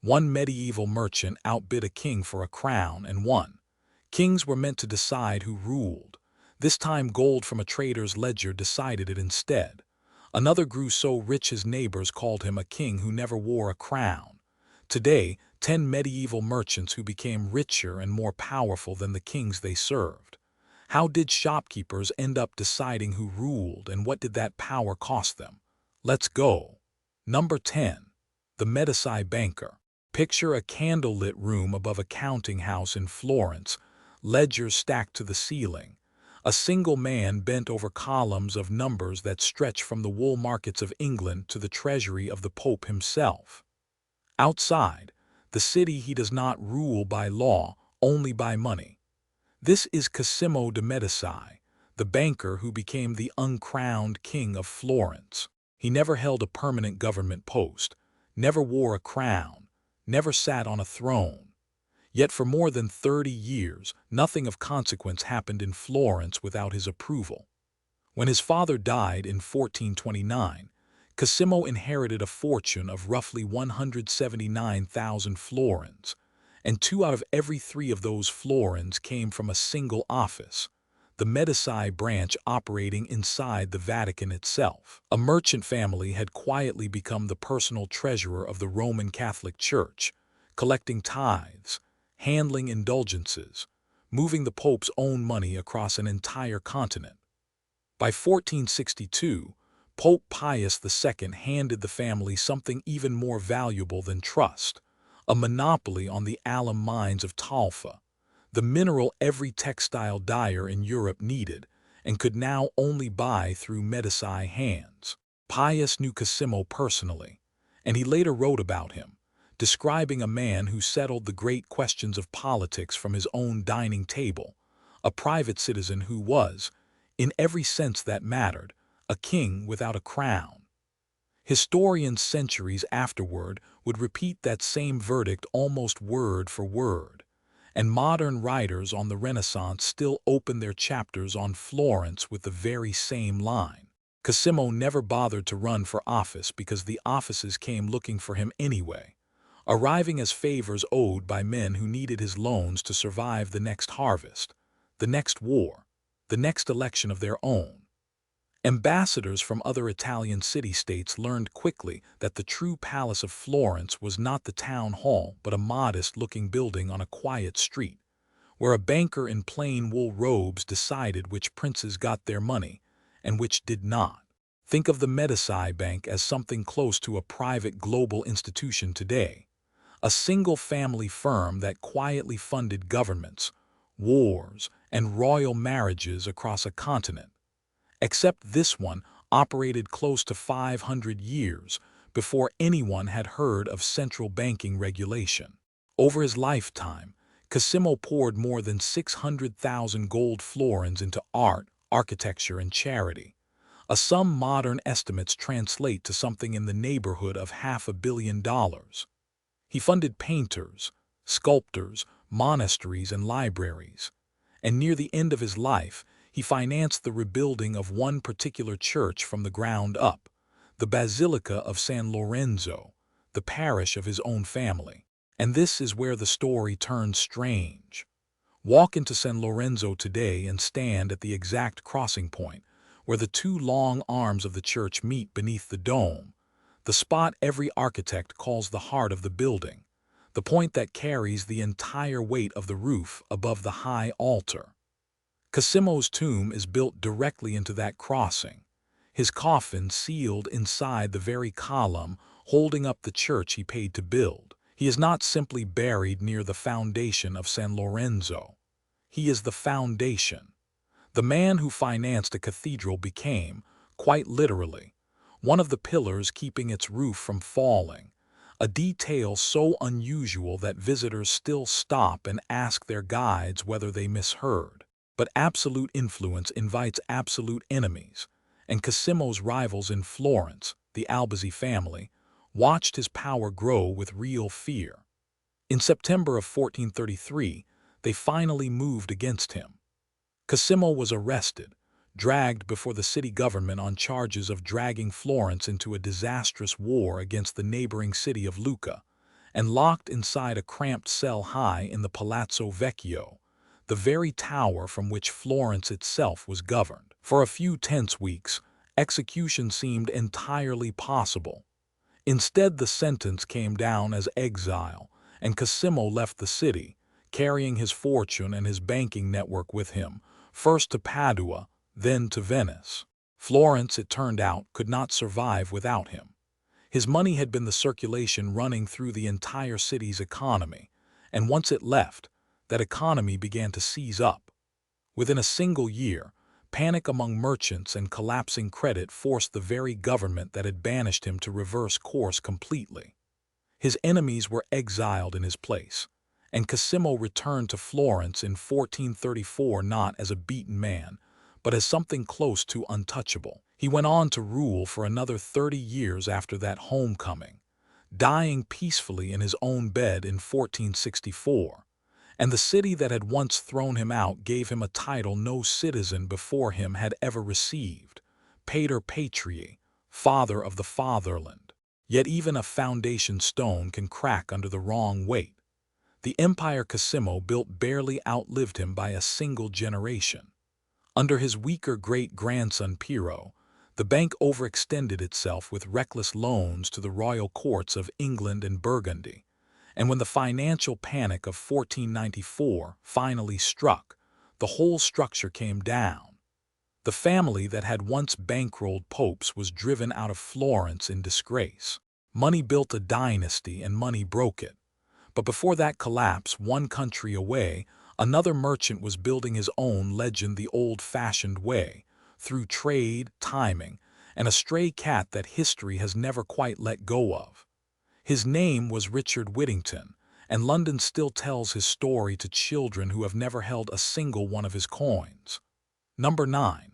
One medieval merchant outbid a king for a crown and won. Kings were meant to decide who ruled. This time gold from a trader's ledger decided it instead. Another grew so rich his neighbors called him a king who never wore a crown. Today, 10 medieval merchants who became richer and more powerful than the kings they served. How did shopkeepers end up deciding who ruled, and what did that power cost them? Let's go. Number 10. The Medici Banker. Picture a candlelit room above a counting house in Florence, ledgers stacked to the ceiling. A single man bent over columns of numbers that stretch from the wool markets of England to the treasury of the Pope himself. Outside, the city he does not rule by law, only by money. This is Cosimo de' Medici, the banker who became the uncrowned king of Florence. He never held a permanent government post, never wore a crown, never sat on a throne. Yet for more than 30 years, nothing of consequence happened in Florence without his approval. When his father died in 1429, Cosimo inherited a fortune of roughly 179,000 florins, and 2 out of every 3 of those florins came from a single office, the Medici branch operating inside the Vatican itself. A merchant family had quietly become the personal treasurer of the Roman Catholic Church, collecting tithes, handling indulgences, moving the Pope's own money across an entire continent. By 1462, Pope Pius II handed the family something even more valuable than trust, a monopoly on the alum mines of Talfa, the mineral every textile dyer in Europe needed and could now only buy through Medici hands. Pius knew Cosimo personally, and he later wrote about him, describing a man who settled the great questions of politics from his own dining table, a private citizen who was, in every sense that mattered, a king without a crown. Historians centuries afterward would repeat that same verdict almost word for word, and modern writers on the Renaissance still open their chapters on Florence with the very same line. Cosimo never bothered to run for office because the offices came looking for him anyway, arriving as favors owed by men who needed his loans to survive the next harvest, the next war, the next election of their own. Ambassadors from other Italian city-states learned quickly that the true Palace of Florence was not the town hall but a modest-looking building on a quiet street, where a banker in plain wool robes decided which princes got their money and which did not. Think of the Medici Bank as something close to a private global institution today, a single-family firm that quietly funded governments, wars, and royal marriages across a continent. Except this one operated close to 500 years before anyone had heard of central banking regulation. Over his lifetime, Cosimo poured more than 600,000 gold florins into art, architecture, and charity, a sum modern estimates translate to something in the neighborhood of $500 million. He funded painters, sculptors, monasteries, and libraries, and near the end of his life, he financed the rebuilding of one particular church from the ground up, the Basilica of San Lorenzo, the parish of his own family. And this is where the story turns strange. Walk into San Lorenzo today and stand at the exact crossing point, where the 2 long arms of the church meet beneath the dome, the spot every architect calls the heart of the building, the point that carries the entire weight of the roof above the high altar. Cosimo's tomb is built directly into that crossing, his coffin sealed inside the very column holding up the church he paid to build. He is not simply buried near the foundation of San Lorenzo. He is the foundation. The man who financed a cathedral became, quite literally, one of the pillars keeping its roof from falling, a detail so unusual that visitors still stop and ask their guides whether they misheard. But absolute influence invites absolute enemies, and Cosimo's rivals in Florence, the Albizzi family, watched his power grow with real fear. In September of 1433, they finally moved against him. Cosimo was arrested, dragged before the city government on charges of dragging Florence into a disastrous war against the neighboring city of Lucca, and locked inside a cramped cell high in the Palazzo Vecchio, the very tower from which Florence itself was governed. For a few tense weeks, execution seemed entirely possible. Instead, the sentence came down as exile, and Cosimo left the city, carrying his fortune and his banking network with him, first to Padua, then to Venice. Florence, it turned out, could not survive without him. His money had been the circulation running through the entire city's economy, and once it left, that economy began to seize up. Within a single year, panic among merchants and collapsing credit forced the very government that had banished him to reverse course completely. His enemies were exiled in his place, and Cosimo returned to Florence in 1434 not as a beaten man, but as something close to untouchable. He went on to rule for another 30 years after that homecoming, dying peacefully in his own bed in 1464. And the city that had once thrown him out gave him a title no citizen before him had ever received, Pater Patriae, Father of the Fatherland. Yet even a foundation stone can crack under the wrong weight. The empire Cosimo built barely outlived him by a single generation. Under his weaker great-grandson Piero, the bank overextended itself with reckless loans to the royal courts of England and Burgundy. And when the financial panic of 1494 finally struck, the whole structure came down. The family that had once bankrolled popes was driven out of Florence in disgrace. Money built a dynasty and money broke it. But before that collapse, one country away, another merchant was building his own legend the old-fashioned way, through trade, timing, and a stray cat that history has never quite let go of. His name was Richard Whittington, and London still tells his story to children who have never held a single one of his coins. Number 9.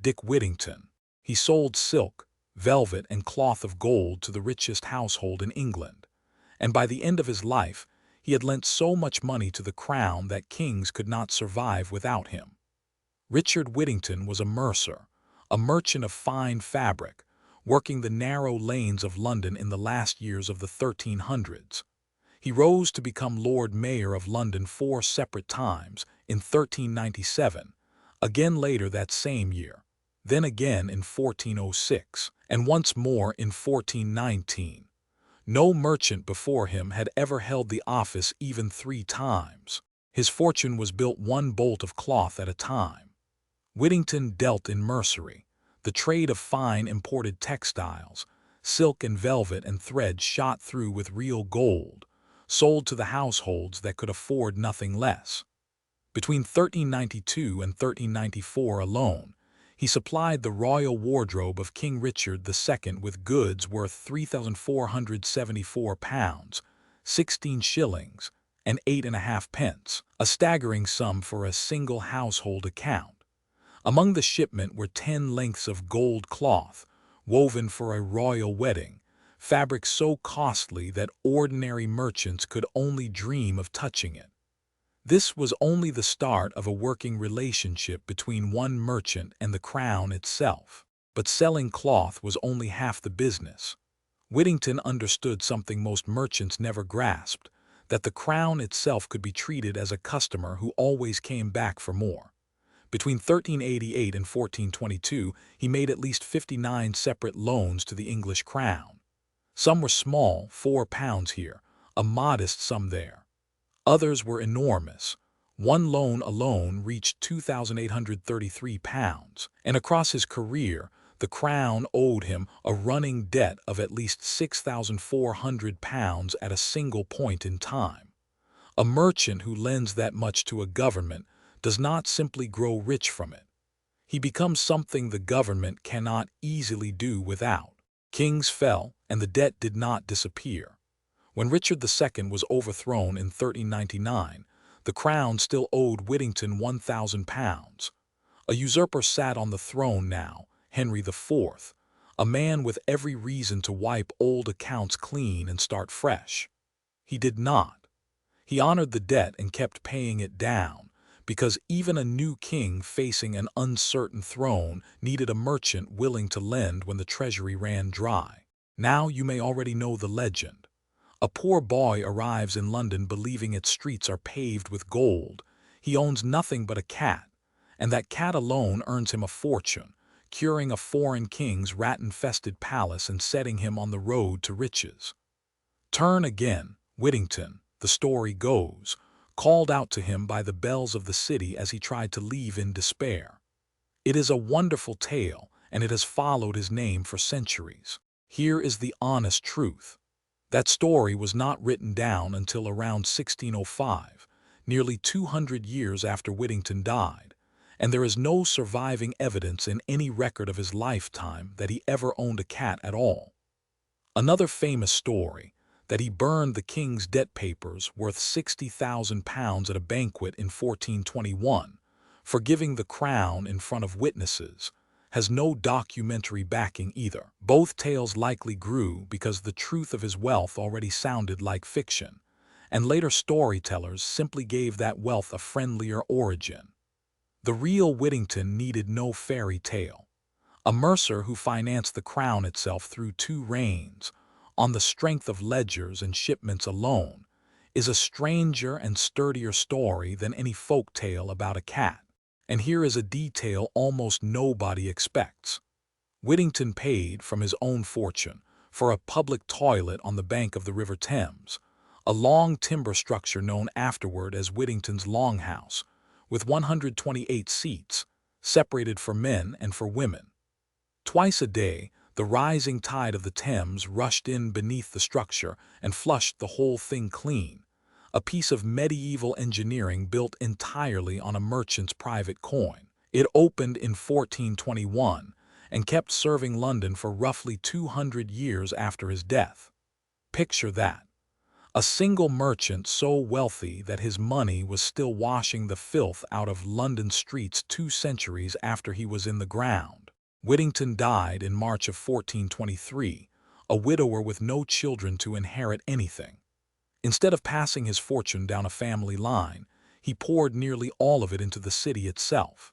Dick Whittington. He sold silk, velvet, and cloth of gold to the richest household in England, and by the end of his life, he had lent so much money to the crown that kings could not survive without him. Richard Whittington was a mercer, a merchant of fine fabric, working the narrow lanes of London in the last years of the 1300s. He rose to become Lord Mayor of London 4 separate times in 1397, again later that same year, then again in 1406, and once more in 1419. No merchant before him had ever held the office even 3 times. His fortune was built one bolt of cloth at a time. Whittington dealt in mercery, the trade of fine imported textiles, silk and velvet and thread shot through with real gold, sold to the households that could afford nothing less. Between 1392 and 1394 alone, he supplied the royal wardrobe of King Richard II with goods worth £3,474, 16 shillings, and 8.5 pence, a staggering sum for a single household account. Among the shipment were 10 lengths of gold cloth, woven for a royal wedding, fabric so costly that ordinary merchants could only dream of touching it. This was only the start of a working relationship between one merchant and the crown itself. But selling cloth was only half the business. Whittington understood something most merchants never grasped, that the crown itself could be treated as a customer who always came back for more. Between 1388 and 1422, he made at least 59 separate loans to the English crown. Some were small, £4 here, a modest sum there. Others were enormous. One loan alone reached £2,833, and across his career, the crown owed him a running debt of at least £6,400 at a single point in time. A merchant who lends that much to a government does not simply grow rich from it. He becomes something the government cannot easily do without. Kings fell, and the debt did not disappear. When Richard II was overthrown in 1399, the crown still owed Whittington £1,000. A usurper sat on the throne now, Henry IV, a man with every reason to wipe old accounts clean and start fresh. He did not. He honored the debt and kept paying it down, because even a new king facing an uncertain throne needed a merchant willing to lend when the treasury ran dry. Now you may already know the legend. A poor boy arrives in London believing its streets are paved with gold. He owns nothing but a cat, and that cat alone earns him a fortune, curing a foreign king's rat-infested palace and setting him on the road to riches. Turn again, Whittington, the story goes, called out to him by the bells of the city as he tried to leave in despair. It is a wonderful tale, and it has followed his name for centuries. Here is the honest truth. That story was not written down until around 1605, nearly 200 years after Whittington died, and there is no surviving evidence in any record of his lifetime that he ever owned a cat at all. Another famous story, that he burned the king's debt papers worth £60,000 at a banquet in 1421, forgiving the crown in front of witnesses, has no documentary backing either. Both tales likely grew because the truth of his wealth already sounded like fiction, and later storytellers simply gave that wealth a friendlier origin. The real Whittington needed no fairy tale. A mercer who financed the crown itself through 2 reigns, on the strength of ledgers and shipments alone, is a stranger and sturdier story than any folk tale about a cat. And here is a detail almost nobody expects. Whittington paid from his own fortune for a public toilet on the bank of the River Thames, a long timber structure known afterward as Whittington's Longhouse, with 128 seats, separated for men and for women. Twice a day, the rising tide of the Thames rushed in beneath the structure and flushed the whole thing clean, a piece of medieval engineering built entirely on a merchant's private coin. It opened in 1421 and kept serving London for roughly 200 years after his death. Picture that. A single merchant so wealthy that his money was still washing the filth out of London streets 2 centuries after he was in the ground. Whittington died in March of 1423, a widower with no children to inherit anything. Instead of passing his fortune down a family line, he poured nearly all of it into the city itself.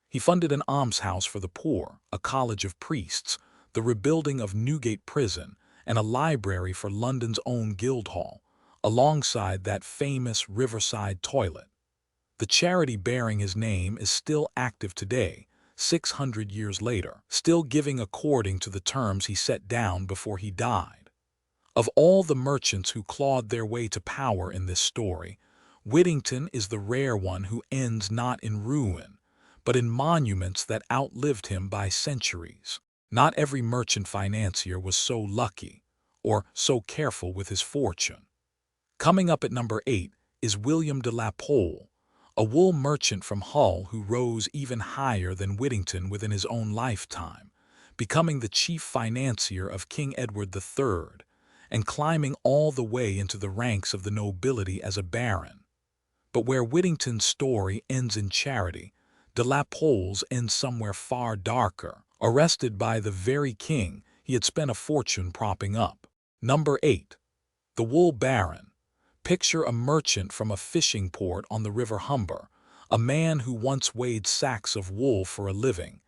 He funded an almshouse for the poor, a college of priests, the rebuilding of Newgate Prison, and a library for London's own Guildhall, alongside that famous riverside toilet. The charity bearing his name is still active today, 600 years later, still giving according to the terms he set down before he died. Of all the merchants who clawed their way to power in this story, Whittington is the rare one who ends not in ruin, but in monuments that outlived him by centuries. Not every merchant financier was so lucky, or so careful with his fortune. Coming up at number 8 is William de la Pole, a wool merchant from Hull who rose even higher than Whittington within his own lifetime, becoming the chief financier of King Edward III, and climbing all the way into the ranks of the nobility as a baron. But where Whittington's story ends in charity, de la Pole's ends somewhere far darker, arrested by the very king he had spent a fortune propping up. Number 8. The Wool Baron. Picture a merchant from a fishing port on the River Humber, a man who once weighed sacks of wool for a living,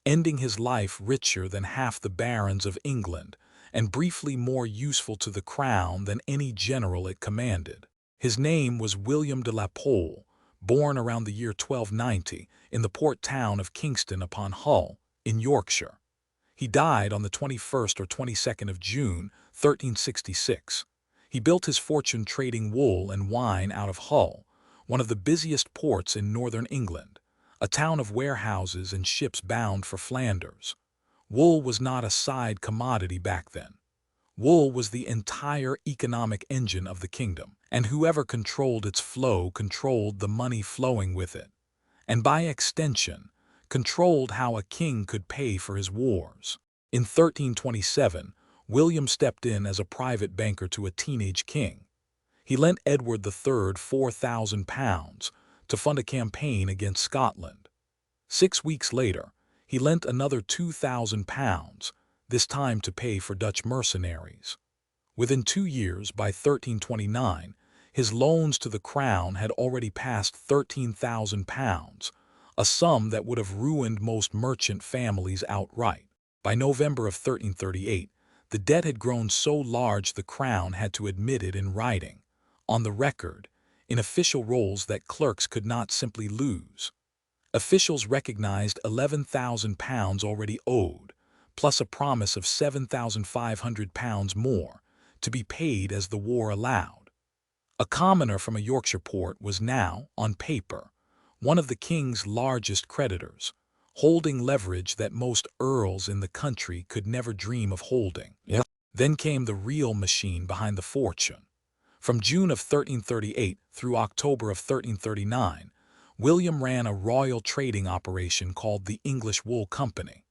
ending his life richer than half the barons of England, and briefly more useful to the crown than any general it commanded. His name was William de la Pole, born around the year 1290 in the port town of Kingston upon Hull, in Yorkshire. He died on the 21st or 22nd of June, 1366. He built his fortune trading wool and wine out of Hull, one of the busiest ports in northern England, a town of warehouses and ships bound for Flanders. Wool was not a side commodity back then. Wool was the entire economic engine of the kingdom, and whoever controlled its flow controlled the money flowing with it, and by extension, controlled how a king could pay for his wars. In 1327, William stepped in as a private banker to a teenage king. He lent Edward III £4,000 to fund a campaign against Scotland. 6 weeks later, he lent another £2,000, this time to pay for Dutch mercenaries. Within 2 years, by 1329, his loans to the crown had already passed £13,000, a sum that would have ruined most merchant families outright. By November of 1338, The debt had grown so large the crown had to admit it in writing, on the record, in official rolls that clerks could not simply lose. Officials recognized £11,000 already owed, plus a promise of £7,500 more, to be paid as the war allowed. A commoner from a Yorkshire port was now, on paper, one of the king's largest creditors, holding leverage that most earls in the country could never dream of holding. Yep. Then came the real machine behind the fortune. From June of 1338 through October of 1339, William ran a royal trading operation called the English Wool Company.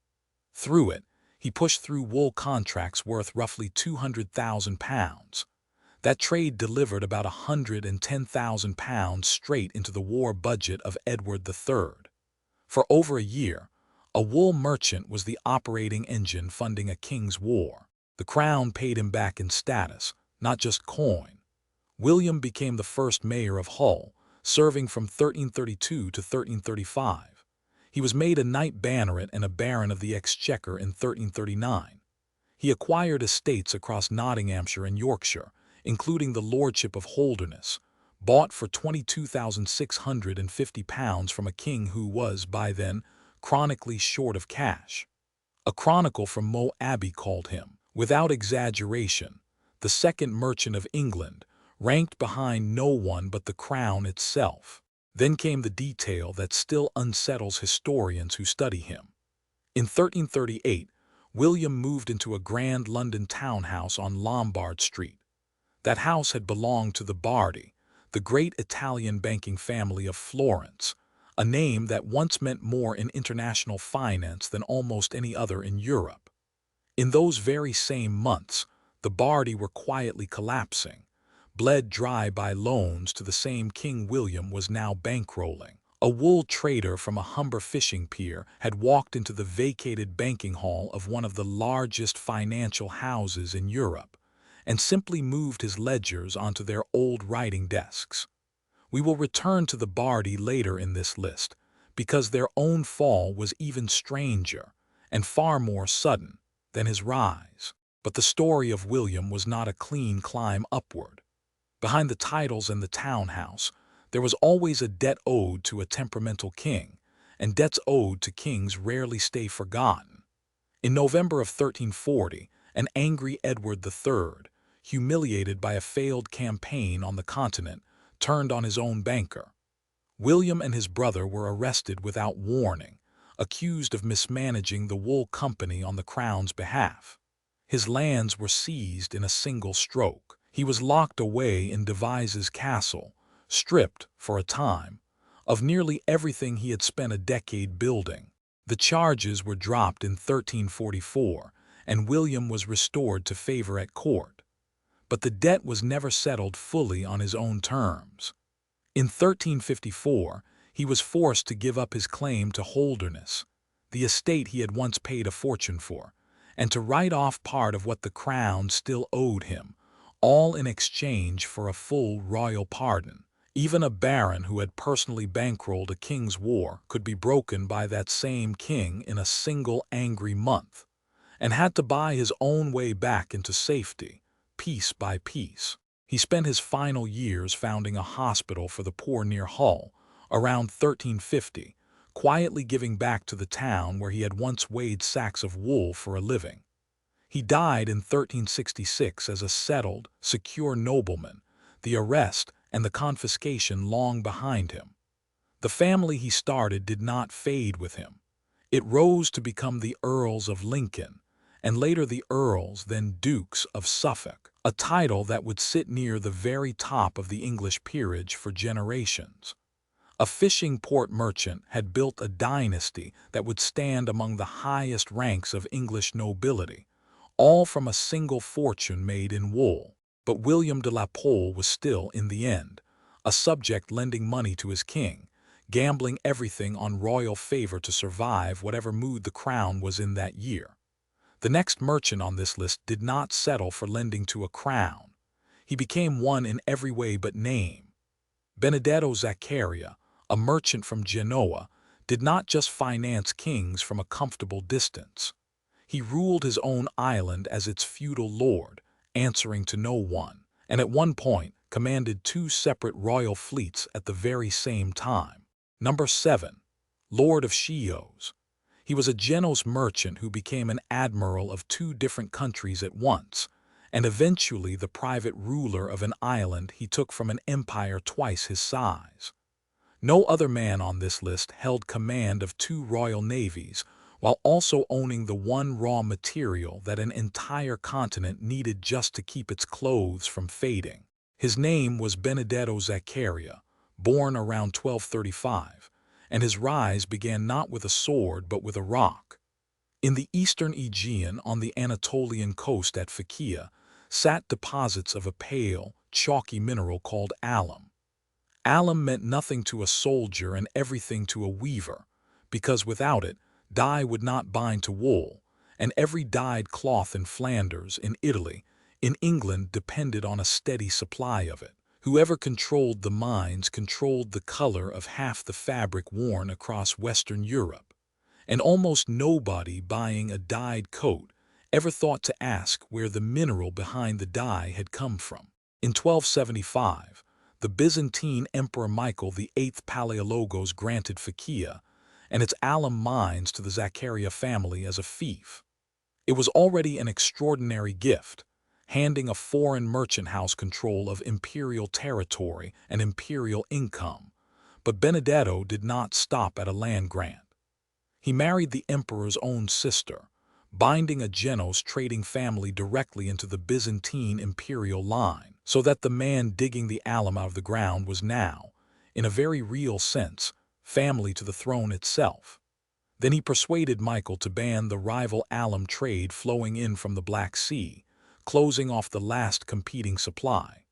Through it, he pushed through wool contracts worth roughly £200,000. That trade delivered about £110,000 straight into the war budget of Edward III. For over a year, a wool merchant was the operating engine funding a king's war. The crown paid him back in status, not just coin. William became the first mayor of Hull, serving from 1332 to 1335. He was made a knight banneret and a baron of the Exchequer in 1339. He acquired estates across Nottinghamshire and Yorkshire, including the lordship of Holderness, bought for £22,650 from a king who was, by then, chronically short of cash. A chronicle from Moe Abbey called him, without exaggeration, the second merchant of England, ranked behind no one but the crown itself. Then came the detail that still unsettles historians who study him. In 1338, William moved into a grand London townhouse on Lombard Street. That house had belonged to the Bardi, the great Italian banking family of Florence, a name that once meant more in international finance than almost any other in Europe. In those very same months, the Bardi were quietly collapsing, bled dry by loans to the same King William was now bankrolling. A wool trader from a Humber fishing pier had walked into the vacated banking hall of one of the largest financial houses in Europe, and simply moved his ledgers onto their old writing desks. We will return to the Bardi later in this list, because their own fall was even stranger, and far more sudden, than his rise. But the story of William was not a clean climb upward. Behind the titles and the townhouse, there was always a debt owed to a temperamental king, and debts owed to kings rarely stay forgotten. In November of 1340, an angry Edward III, humiliated by a failed campaign on the continent, turned on his own banker. William and his brother were arrested without warning, accused of mismanaging the wool company on the crown's behalf. His lands were seized in a single stroke. He was locked away in Devizes Castle, stripped, for a time, of nearly everything he had spent a decade building. The charges were dropped in 1344, and William was restored to favor at court. But the debt was never settled fully on his own terms. In 1354, he was forced to give up his claim to Holderness, the estate he had once paid a fortune for, and to write off part of what the crown still owed him, all in exchange for a full royal pardon. Even a baron who had personally bankrolled a king's war could be broken by that same king in a single angry month, and had to buy his own way back into safety, piece by piece. He spent his final years founding a hospital for the poor near Hull, around 1350, quietly giving back to the town where he had once weighed sacks of wool for a living. He died in 1366 as a settled, secure nobleman, the arrest and the confiscation long behind him. The family he started did not fade with him. It rose to become the Earls of Lincoln, and later the Earls, then Dukes of Suffolk, a title that would sit near the very top of the English peerage for generations. A fishing port merchant had built a dynasty that would stand among the highest ranks of English nobility, all from a single fortune made in wool. But William de la Pole was still, in the end, a subject lending money to his king, gambling everything on royal favor to survive whatever mood the crown was in that year. The next merchant on this list did not settle for lending to a crown. He became one in every way but name. Benedetto Zaccaria, a merchant from Genoa, did not just finance kings from a comfortable distance. He ruled his own island as its feudal lord, answering to no one, and at one point commanded two separate royal fleets at the very same time. Number 7. Lord of Chios. He was a Genos merchant who became an admiral of two different countries at once, and eventually the private ruler of an island he took from an empire twice his size. No other man on this list held command of two royal navies, while also owning the one raw material that an entire continent needed just to keep its clothes from fading. His name was Benedetto Zaccaria, born around 1235, and his rise began not with a sword but with a rock. In the eastern Aegean on the Anatolian coast at Phakia sat deposits of a pale, chalky mineral called alum. Alum meant nothing to a soldier and everything to a weaver, because without it, dye would not bind to wool, and every dyed cloth in Flanders, in Italy, in England depended on a steady supply of it. Whoever controlled the mines controlled the color of half the fabric worn across Western Europe, and almost nobody buying a dyed coat ever thought to ask where the mineral behind the dye had come from. In 1275, the Byzantine Emperor Michael VIII Palaiologos granted Phakia and its alum mines to the Zaccaria family as a fief. It was already an extraordinary gift, handing a foreign merchant house control of imperial territory and imperial income, but Benedetto did not stop at a land grant. He married the emperor's own sister, binding a Genos trading family directly into the Byzantine imperial line, so that the man digging the alum out of the ground was now, in a very real sense, family to the throne itself. Then he persuaded Michael to ban the rival alum trade flowing in from the Black Sea, closing off the last competing supply.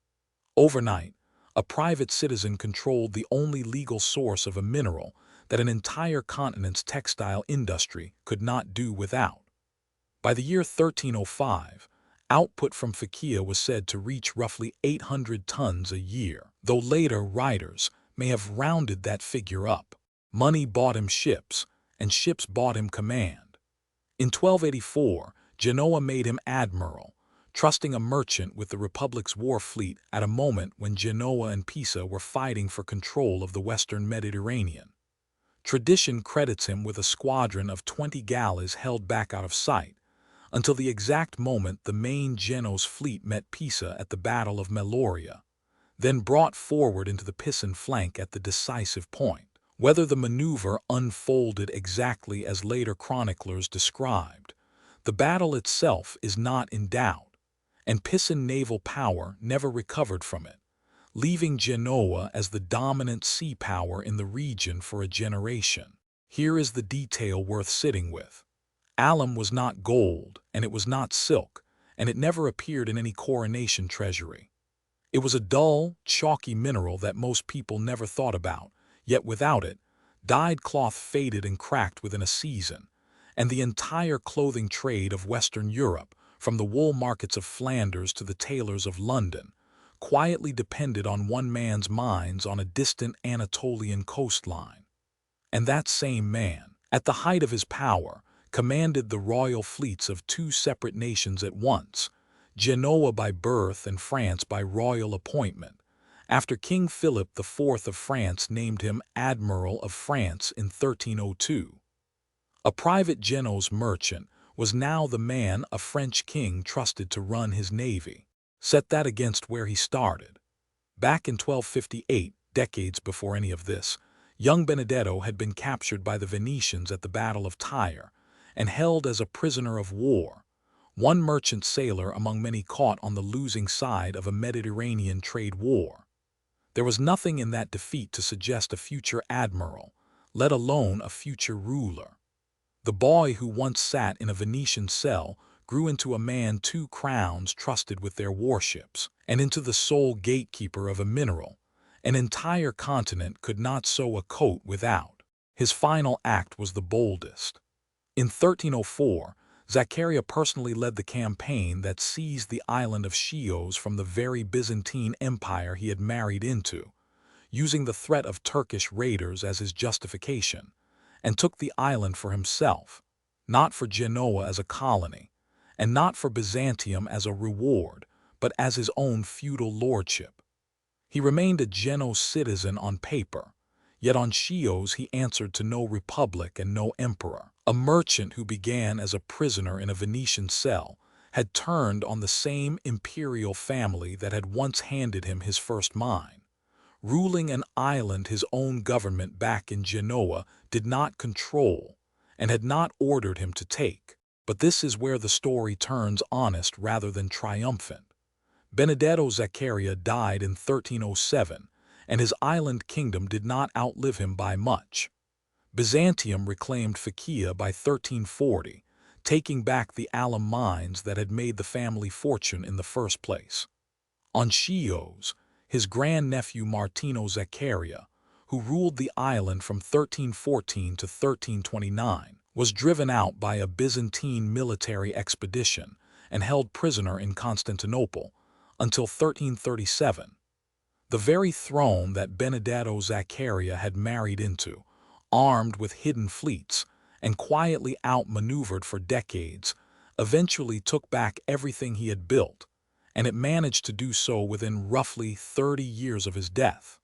Overnight, a private citizen controlled the only legal source of a mineral that an entire continent's textile industry could not do without. By the year 1305, output from Phakia was said to reach roughly 800 tons a year, though later writers may have rounded that figure up. Money bought him ships, and ships bought him command. In 1284, Genoa made him admiral, trusting a merchant with the Republic's war fleet at a moment when Genoa and Pisa were fighting for control of the western Mediterranean. Tradition credits him with a squadron of 20 galleys held back out of sight, until the exact moment the main Genos fleet met Pisa at the Battle of Meloria, then brought forward into the Pisan flank at the decisive point. Whether the maneuver unfolded exactly as later chroniclers described, the battle itself is not in doubt, and Pisan naval power never recovered from it, leaving Genoa as the dominant sea power in the region for a generation. Here is the detail worth sitting with. Alum was not gold, and it was not silk, and it never appeared in any coronation treasury. It was a dull, chalky mineral that most people never thought about, yet without it, dyed cloth faded and cracked within a season, and the entire clothing trade of Western Europe, from the wool markets of Flanders to the tailors of London, quietly depended on one man's mines on a distant Anatolian coastline. And that same man, at the height of his power, commanded the royal fleets of two separate nations at once, Genoa by birth and France by royal appointment, after King Philip IV of France named him Admiral of France in 1302. A private Genos merchant was now the man a French king trusted to run his navy. Set that against where he started. Back in 1258, decades before any of this, young Benedetto had been captured by the Venetians at the Battle of Tyre and held as a prisoner of war, one merchant sailor among many caught on the losing side of a Mediterranean trade war. There was nothing in that defeat to suggest a future admiral, let alone a future ruler. The boy who once sat in a Venetian cell grew into a man two crowns trusted with their warships, and into the sole gatekeeper of a mineral an entire continent could not sew a coat without. His final act was the boldest. In 1304, Zaccaria personally led the campaign that seized the island of Chios from the very Byzantine Empire he had married into, using the threat of Turkish raiders as his justification, and took the island for himself. not for Genoa as a colony, and not for Byzantium as a reward, but as his own feudal lordship. He remained a Genoese citizen on paper, yet on Chios he answered to no republic and no emperor. A merchant who began as a prisoner in a Venetian cell had turned on the same imperial family that had once handed him his first mine. Ruling an island his own government back in Genoa did not control and had not ordered him to take. But this is where the story turns honest rather than triumphant. Benedetto Zaccaria died in 1307, and his island kingdom did not outlive him by much. Byzantium reclaimed Phakia by 1340, taking back the alum mines that had made the family fortune in the first place. On Chios, his grandnephew Martino Zaccaria, who ruled the island from 1314 to 1329, was driven out by a Byzantine military expedition and held prisoner in Constantinople until 1337. The very throne that Benedetto Zaccaria had married into, armed with hidden fleets and quietly outmaneuvered for decades, eventually took back everything he had built, and it managed to do so within roughly 30 years of his death.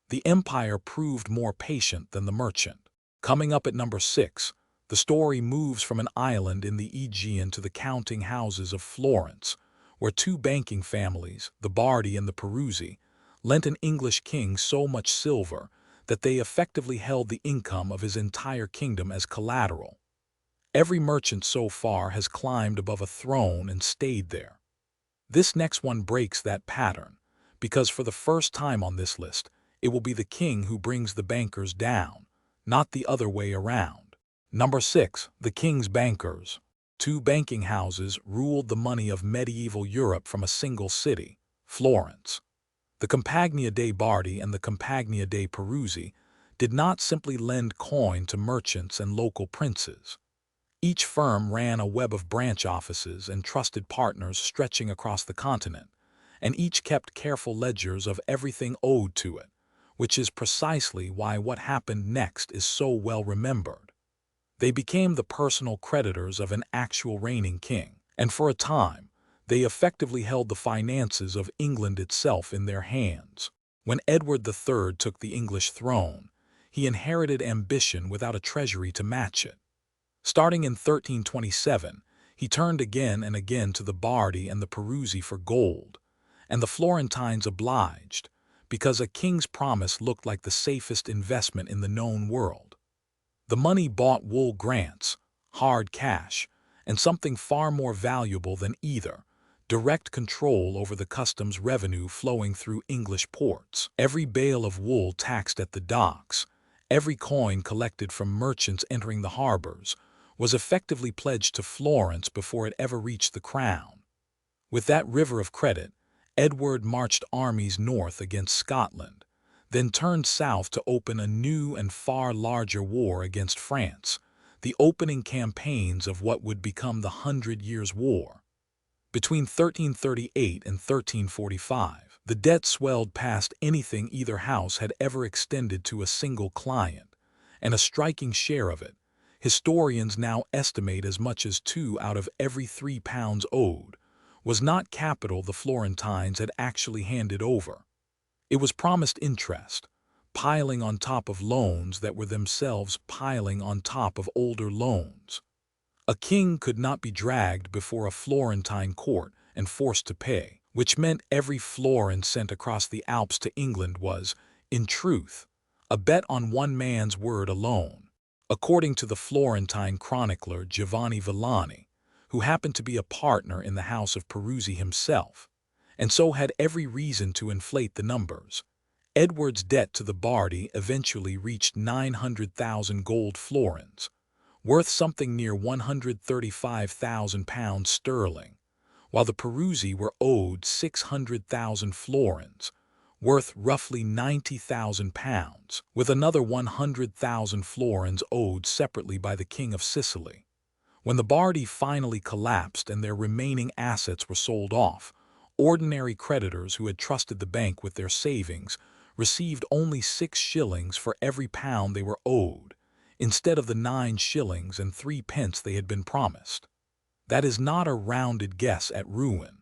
The empire proved more patient than the merchant. Coming up at number 6, the story moves from an island in the Aegean to the counting houses of Florence, where two banking families, the Bardi and the Peruzzi, lent an English king so much silver that they effectively held the income of his entire kingdom as collateral. Every merchant so far has climbed above a throne and stayed there. This next one breaks that pattern, because for the first time on this list, it will be the king who brings the bankers down, not the other way around. Number 6, the king's bankers. Two banking houses ruled the money of medieval Europe from a single city, Florence. The Compagnia dei Bardi and the Compagnia dei Peruzzi did not simply lend coin to merchants and local princes. Each firm ran a web of branch offices and trusted partners stretching across the continent, and each kept careful ledgers of everything owed to it, which is precisely why what happened next is so well remembered. They became the personal creditors of an actual reigning king, and for a time, they effectively held the finances of England itself in their hands. When Edward III took the English throne, he inherited ambition without a treasury to match it. Starting in 1327, he turned again and again to the Bardi and the Peruzzi for gold, and the Florentines obliged, because a king's promise looked like the safest investment in the known world. The money bought wool grants, hard cash, and something far more valuable than either, direct control over the customs revenue flowing through English ports. Every bale of wool taxed at the docks, every coin collected from merchants entering the harbors, was effectively pledged to Florence before it ever reached the crown. With that river of credit, Edward marched armies north against Scotland, then turned south to open a new and far larger war against France, the opening campaigns of what would become the 100 Years' War. Between 1338 and 1345, the debt swelled past anything either house had ever extended to a single client, and a striking share of it, historians now estimate as much as 2 out of every 3 pounds owed, was not capital the Florentines had actually handed over. It was promised interest, piling on top of loans that were themselves piling on top of older loans. A king could not be dragged before a Florentine court and forced to pay, which meant every florin sent across the Alps to England was, in truth, a bet on one man's word alone. According to the Florentine chronicler Giovanni Villani, who happened to be a partner in the House of Peruzzi himself, and so had every reason to inflate the numbers, Edward's debt to the Bardi eventually reached 900,000 gold florins, worth something near £135,000 sterling, while the Peruzzi were owed 600,000 florins, worth roughly £90,000, with another 100,000 florins owed separately by the King of Sicily. When the Bardi finally collapsed and their remaining assets were sold off, ordinary creditors who had trusted the bank with their savings received only 6 shillings for every pound they were owed, instead of the 9 shillings and 3 pence they had been promised. That is not a rounded guess at ruin.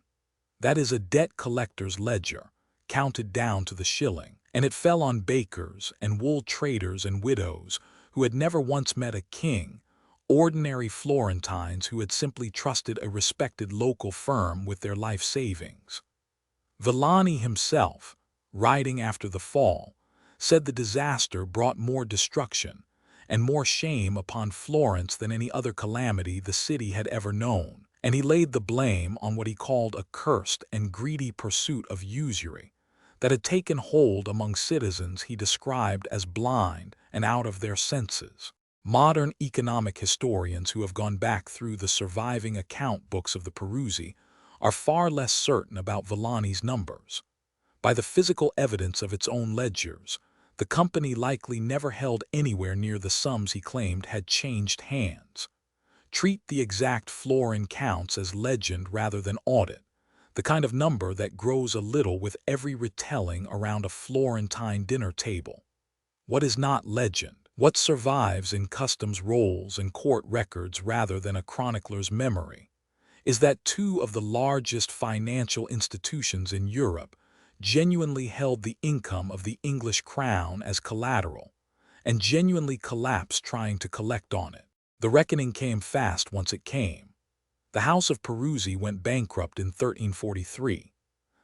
That is a debt collector's ledger, counted down to the shilling, and it fell on bakers and wool traders and widows who had never once met a king, ordinary Florentines who had simply trusted a respected local firm with their life savings. Villani himself, writing after the fall, said the disaster brought more destruction and more shame upon Florence than any other calamity the city had ever known, and he laid the blame on what he called a cursed and greedy pursuit of usury that had taken hold among citizens he described as blind and out of their senses. Modern economic historians who have gone back through the surviving account books of the Peruzzi are far less certain about Villani's numbers. By the physical evidence of its own ledgers, the company likely never held anywhere near the sums he claimed had changed hands. Treat the exact florin counts as legend rather than audit, the kind of number that grows a little with every retelling around a Florentine dinner table. What is not legend? What survives in customs rolls and court records rather than a chronicler's memory is that 2 of the largest financial institutions in Europe genuinely held the income of the English crown as collateral and genuinely collapsed trying to collect on it. The reckoning came fast once it came. The House of Peruzzi went bankrupt in 1343.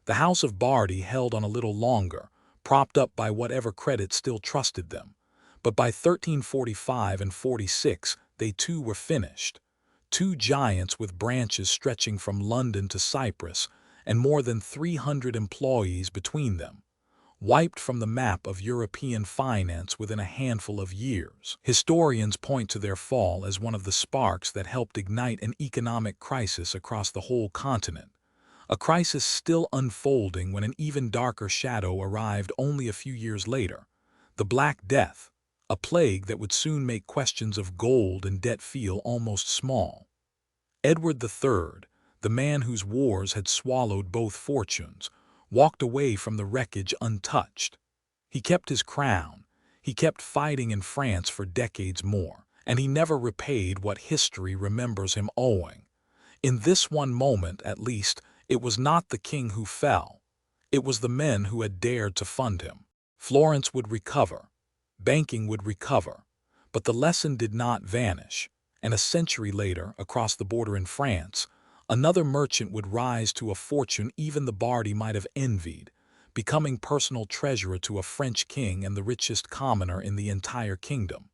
The House of Bardi held on a little longer, propped up by whatever credit still trusted them. But by 1345 and 46, they too were finished. 2 giants with branches stretching from London to Cyprus and more than 300 employees between them, wiped from the map of European finance within a handful of years. Historians point to their fall as one of the sparks that helped ignite an economic crisis across the whole continent, a crisis still unfolding when an even darker shadow arrived only a few years later, the Black Death, a plague that would soon make questions of gold and debt feel almost small. Edward III, the man whose wars had swallowed both fortunes, walked away from the wreckage untouched. He kept his crown, he kept fighting in France for decades more, and he never repaid what history remembers him owing. In this one moment, at least, it was not the king who fell. It was the men who had dared to fund him. Florence would recover. Banking would recover. But the lesson did not vanish, and a century later, across the border in France, another merchant would rise to a fortune even the Bardi might have envied, becoming personal treasurer to a French king and the richest commoner in the entire kingdom.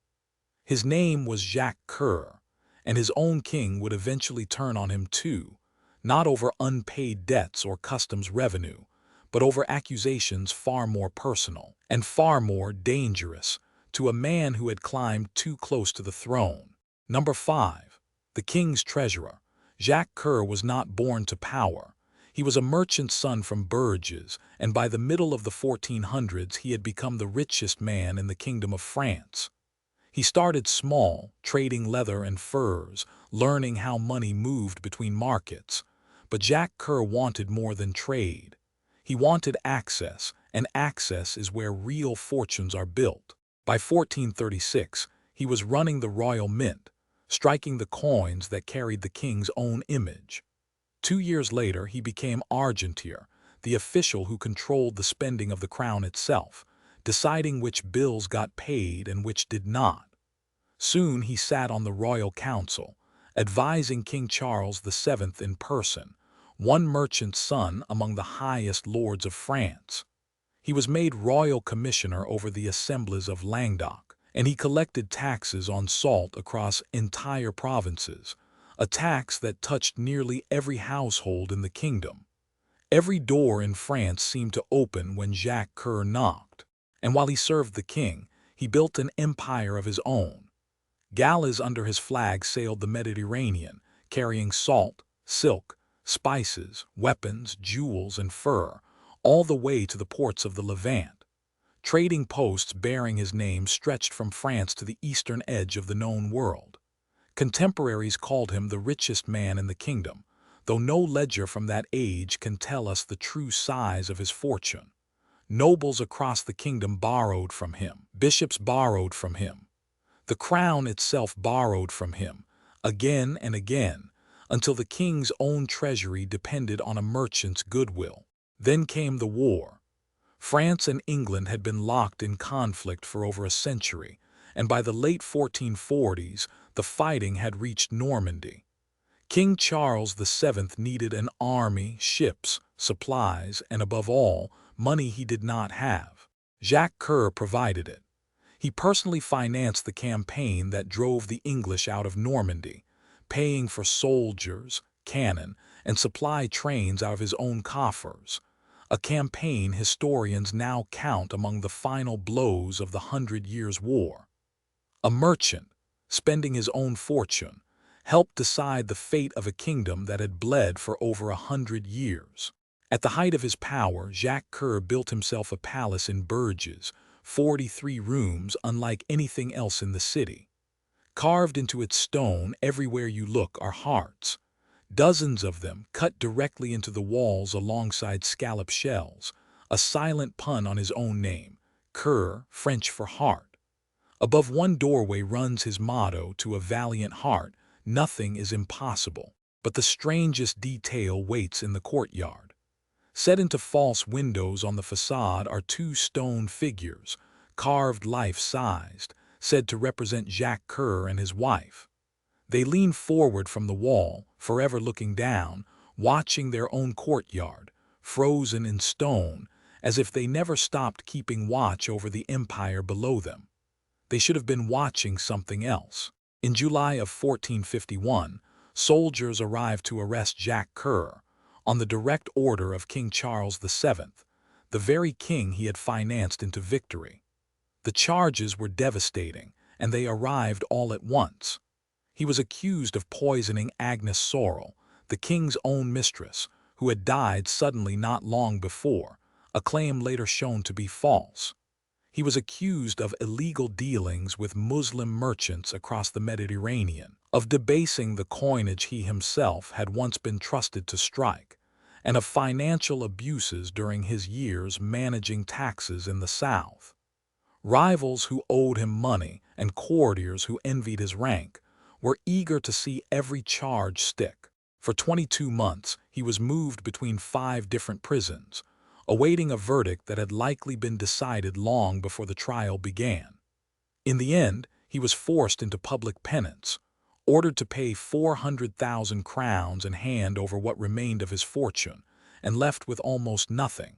His name was Jacques Coeur, and his own king would eventually turn on him too, not over unpaid debts or customs revenue, but over accusations far more personal and far more dangerous to a man who had climbed too close to the throne. Number 5. The king's treasurer. Jacques Coeur was not born to power. He was a merchant's son from Bourges, and by the middle of the 1400s he had become the richest man in the Kingdom of France. He started small, trading leather and furs, learning how money moved between markets. But Jacques Coeur wanted more than trade. He wanted access, and access is where real fortunes are built. By 1436, he was running the royal mint, striking the coins that carried the king's own image. 2 years later, he became argentier, the official who controlled the spending of the crown itself, deciding which bills got paid and which did not. Soon he sat on the royal council, advising King Charles VII in person, one merchant's son among the highest lords of France. He was made royal commissioner over the assemblies of Languedoc, and he collected taxes on salt across entire provinces, a tax that touched nearly every household in the kingdom. Every door in France seemed to open when Jacques Coeur knocked, and while he served the king, he built an empire of his own. Galleys under his flag sailed the Mediterranean, carrying salt, silk, spices, weapons, jewels, and fur, all the way to the ports of the Levant. Trading posts bearing his name stretched from France to the eastern edge of the known world. Contemporaries called him the richest man in the kingdom, though no ledger from that age can tell us the true size of his fortune. Nobles across the kingdom borrowed from him. Bishops borrowed from him. The crown itself borrowed from him, again and again, until the king's own treasury depended on a merchant's goodwill. Then came the war. France and England had been locked in conflict for over a century, and by the late 1440s, the fighting had reached Normandy. King Charles VII needed an army, ships, supplies, and above all, money he did not have. Jacques Coeur provided it. He personally financed the campaign that drove the English out of Normandy, paying for soldiers, cannon, and supply trains out of his own coffers, a campaign historians now count among the final blows of the 100 Years' War. A merchant, spending his own fortune, helped decide the fate of a kingdom that had bled for over 100 years. At the height of his power, Jacques Coeur built himself a palace in Bourges, 43 rooms unlike anything else in the city. Carved into its stone everywhere you look are hearts, dozens of them cut directly into the walls alongside scallop shells, a silent pun on his own name, Coeur, French for heart. Above one doorway runs his motto, "To a valiant heart, nothing is impossible." But the strangest detail waits in the courtyard. Set into false windows on the facade are two stone figures, carved life-sized, said to represent Jacques Coeur and his wife. They lean forward from the wall, forever looking down, watching their own courtyard, frozen in stone, as if they never stopped keeping watch over the empire below them. They should have been watching something else. In July of 1451, soldiers arrived to arrest Jacques Coeur, on the direct order of King Charles VII, the very king he had financed into victory. The charges were devastating, and they arrived all at once. He was accused of poisoning Agnes Sorel, the king's own mistress, who had died suddenly not long before, a claim later shown to be false. He was accused of illegal dealings with Muslim merchants across the Mediterranean, of debasing the coinage he himself had once been trusted to strike, and of financial abuses during his years managing taxes in the south. Rivals who owed him money and courtiers who envied his rank were eager to see every charge stick. For 22 months, he was moved between 5 different prisons, awaiting a verdict that had likely been decided long before the trial began. In the end, he was forced into public penance, ordered to pay 400,000 crowns and hand over what remained of his fortune, and left with almost nothing.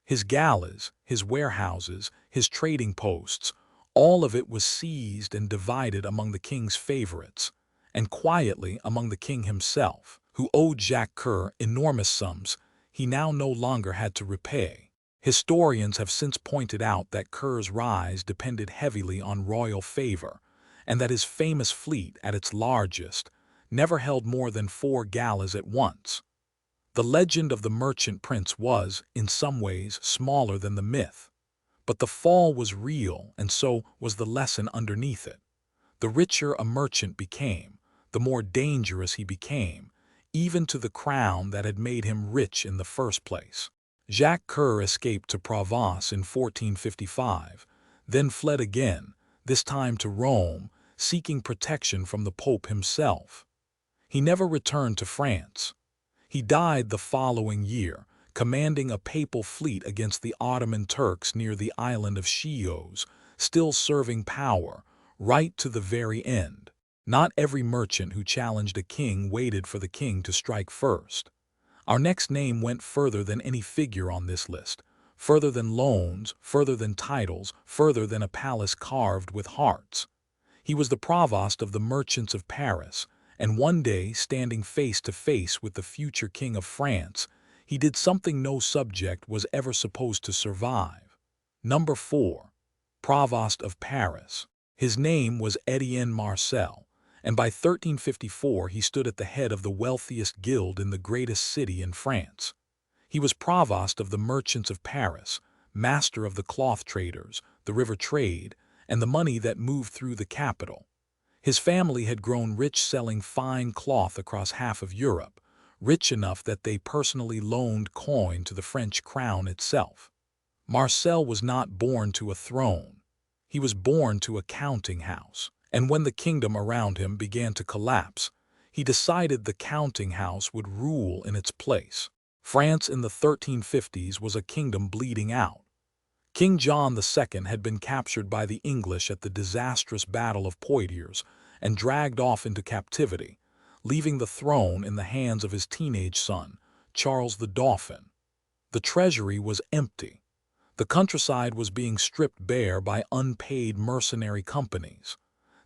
His galas, his warehouses, his trading posts, all of it was seized and divided among the king's favorites, and quietly among the king himself, who owed Jacques Coeur enormous sums he now no longer had to repay. Historians have since pointed out that Coeur's rise depended heavily on royal favor, and that his famous fleet, at its largest, never held more than 4 galas at once. The legend of the merchant prince was, in some ways, smaller than the myth. But the fall was real, and so was the lesson underneath it. The richer a merchant became, the more dangerous he became, even to the crown that had made him rich in the first place. Jacques Coeur escaped to Provence in 1455, then fled again, this time to Rome, seeking protection from the Pope himself. He never returned to France. He died the following year, commanding a papal fleet against the Ottoman Turks near the island of Chios, still serving power, right to the very end. Not every merchant who challenged a king waited for the king to strike first. Our next name went further than any figure on this list, further than loans, further than titles, further than a palace carved with hearts. He was the provost of the merchants of Paris, and one day, standing face to face with the future king of France, he did something no subject was ever supposed to survive. Number 4. Provost of Paris. His name was Etienne Marcel, and by 1354 he stood at the head of the wealthiest guild in the greatest city in France. He was provost of the merchants of Paris, master of the cloth traders, the river trade, and the money that moved through the capital. His family had grown rich selling fine cloth across half of Europe, rich enough that they personally loaned coin to the French crown itself. Marcel was not born to a throne. He was born to a counting house, and when the kingdom around him began to collapse, he decided the counting house would rule in its place. France in the 1350s was a kingdom bleeding out. King John II had been captured by the English at the disastrous Battle of Poitiers and dragged off into captivity, leaving the throne in the hands of his teenage son, Charles the Dauphin. The treasury was empty. The countryside was being stripped bare by unpaid mercenary companies.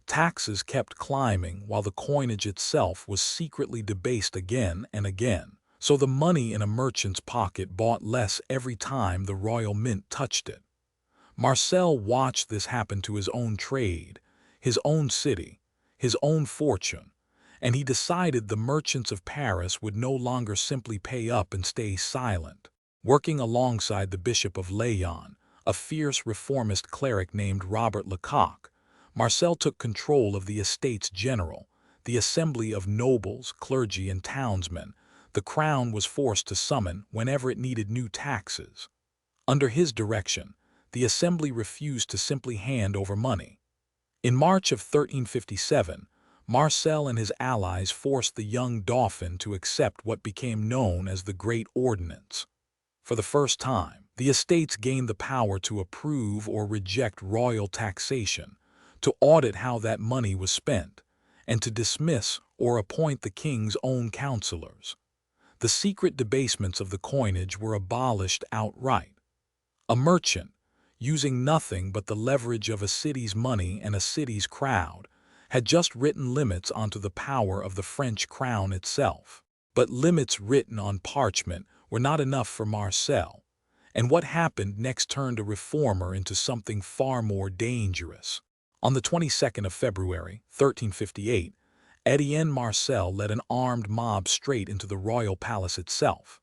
Taxes kept climbing while the coinage itself was secretly debased again and again, so the money in a merchant's pocket bought less every time the royal mint touched it. Marcel watched this happen to his own trade, his own city, his own fortune, and he decided the merchants of Paris would no longer simply pay up and stay silent. Working alongside the Bishop of Laon, a fierce reformist cleric named Robert Lecoq, Marcel took control of the Estates General, the assembly of nobles, clergy, and townsmen the crown was forced to summon whenever it needed new taxes. Under his direction, the assembly refused to simply hand over money. In March of 1357, Marcel and his allies forced the young Dauphin to accept what became known as the Great Ordinance. For the first time, the estates gained the power to approve or reject royal taxation, to audit how that money was spent, and to dismiss or appoint the king's own counselors. The secret debasements of the coinage were abolished outright. A merchant, using nothing but the leverage of a city's money and a city's crowd, had just written limits onto the power of the French crown itself. But limits written on parchment were not enough for Marcel, and what happened next turned a reformer into something far more dangerous. On the 22nd of February, 1358, Etienne Marcel led an armed mob straight into the royal palace itself.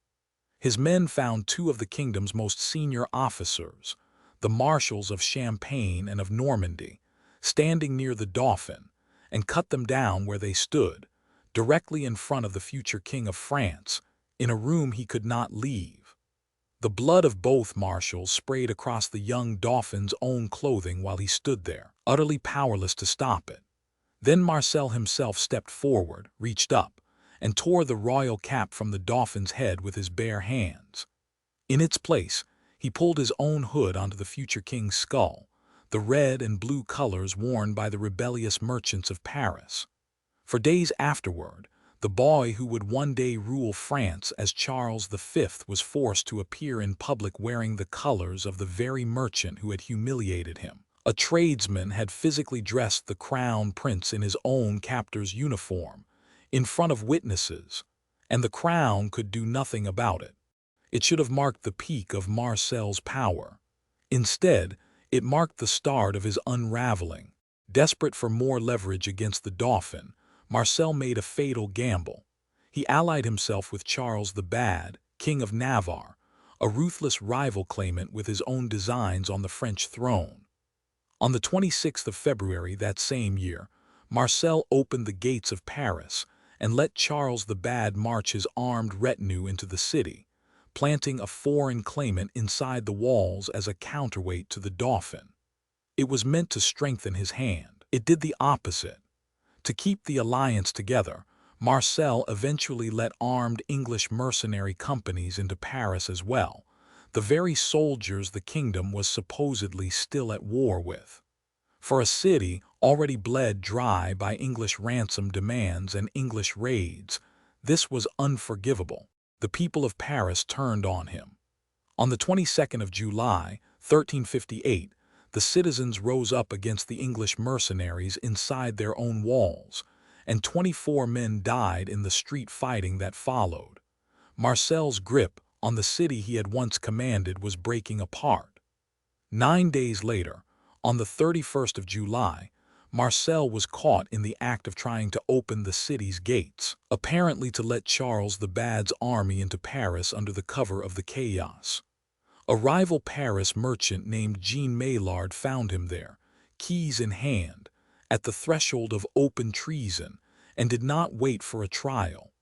His men found two of the kingdom's most senior officers, the marshals of Champagne and of Normandy, standing near the Dauphin, and cut them down where they stood, directly in front of the future king of France, in a room he could not leave. The blood of both marshals sprayed across the young Dauphin's own clothing while he stood there, utterly powerless to stop it. Then Marcel himself stepped forward, reached up, and tore the royal cap from the Dauphin's head with his bare hands. In its place, he pulled his own hood onto the future king's skull, the red and blue colors worn by the rebellious merchants of Paris. For days afterward, the boy who would one day rule France as Charles V was forced to appear in public wearing the colors of the very merchant who had humiliated him. A tradesman had physically dressed the crown prince in his own captor's uniform, in front of witnesses, and the crown could do nothing about it. It should have marked the peak of Marcel's power. Instead, it marked the start of his unraveling. Desperate for more leverage against the Dauphin, Marcel made a fatal gamble. He allied himself with Charles the Bad, King of Navarre, a ruthless rival claimant with his own designs on the French throne. On the 26th of February that same year, Marcel opened the gates of Paris and let Charles the Bad march his armed retinue into the city, planting a foreign claimant inside the walls as a counterweight to the Dauphin. It was meant to strengthen his hand. It did the opposite. To keep the alliance together, Marcel eventually let armed English mercenary companies into Paris as well, the very soldiers the kingdom was supposedly still at war with. For a city already bled dry by English ransom demands and English raids, this was unforgivable. The people of Paris turned on him. On the 22nd of July, 1358, the citizens rose up against the English mercenaries inside their own walls, and 24 men died in the street fighting that followed. Marcel's grip on the city he had once commanded was breaking apart. 9 days later, on the 31st of July, Marcel was caught in the act of trying to open the city's gates, apparently to let Charles the Bad's army into Paris under the cover of the chaos. A rival Paris merchant named Jean Maillard found him there, keys in hand, at the threshold of open treason, and did not wait for a trial.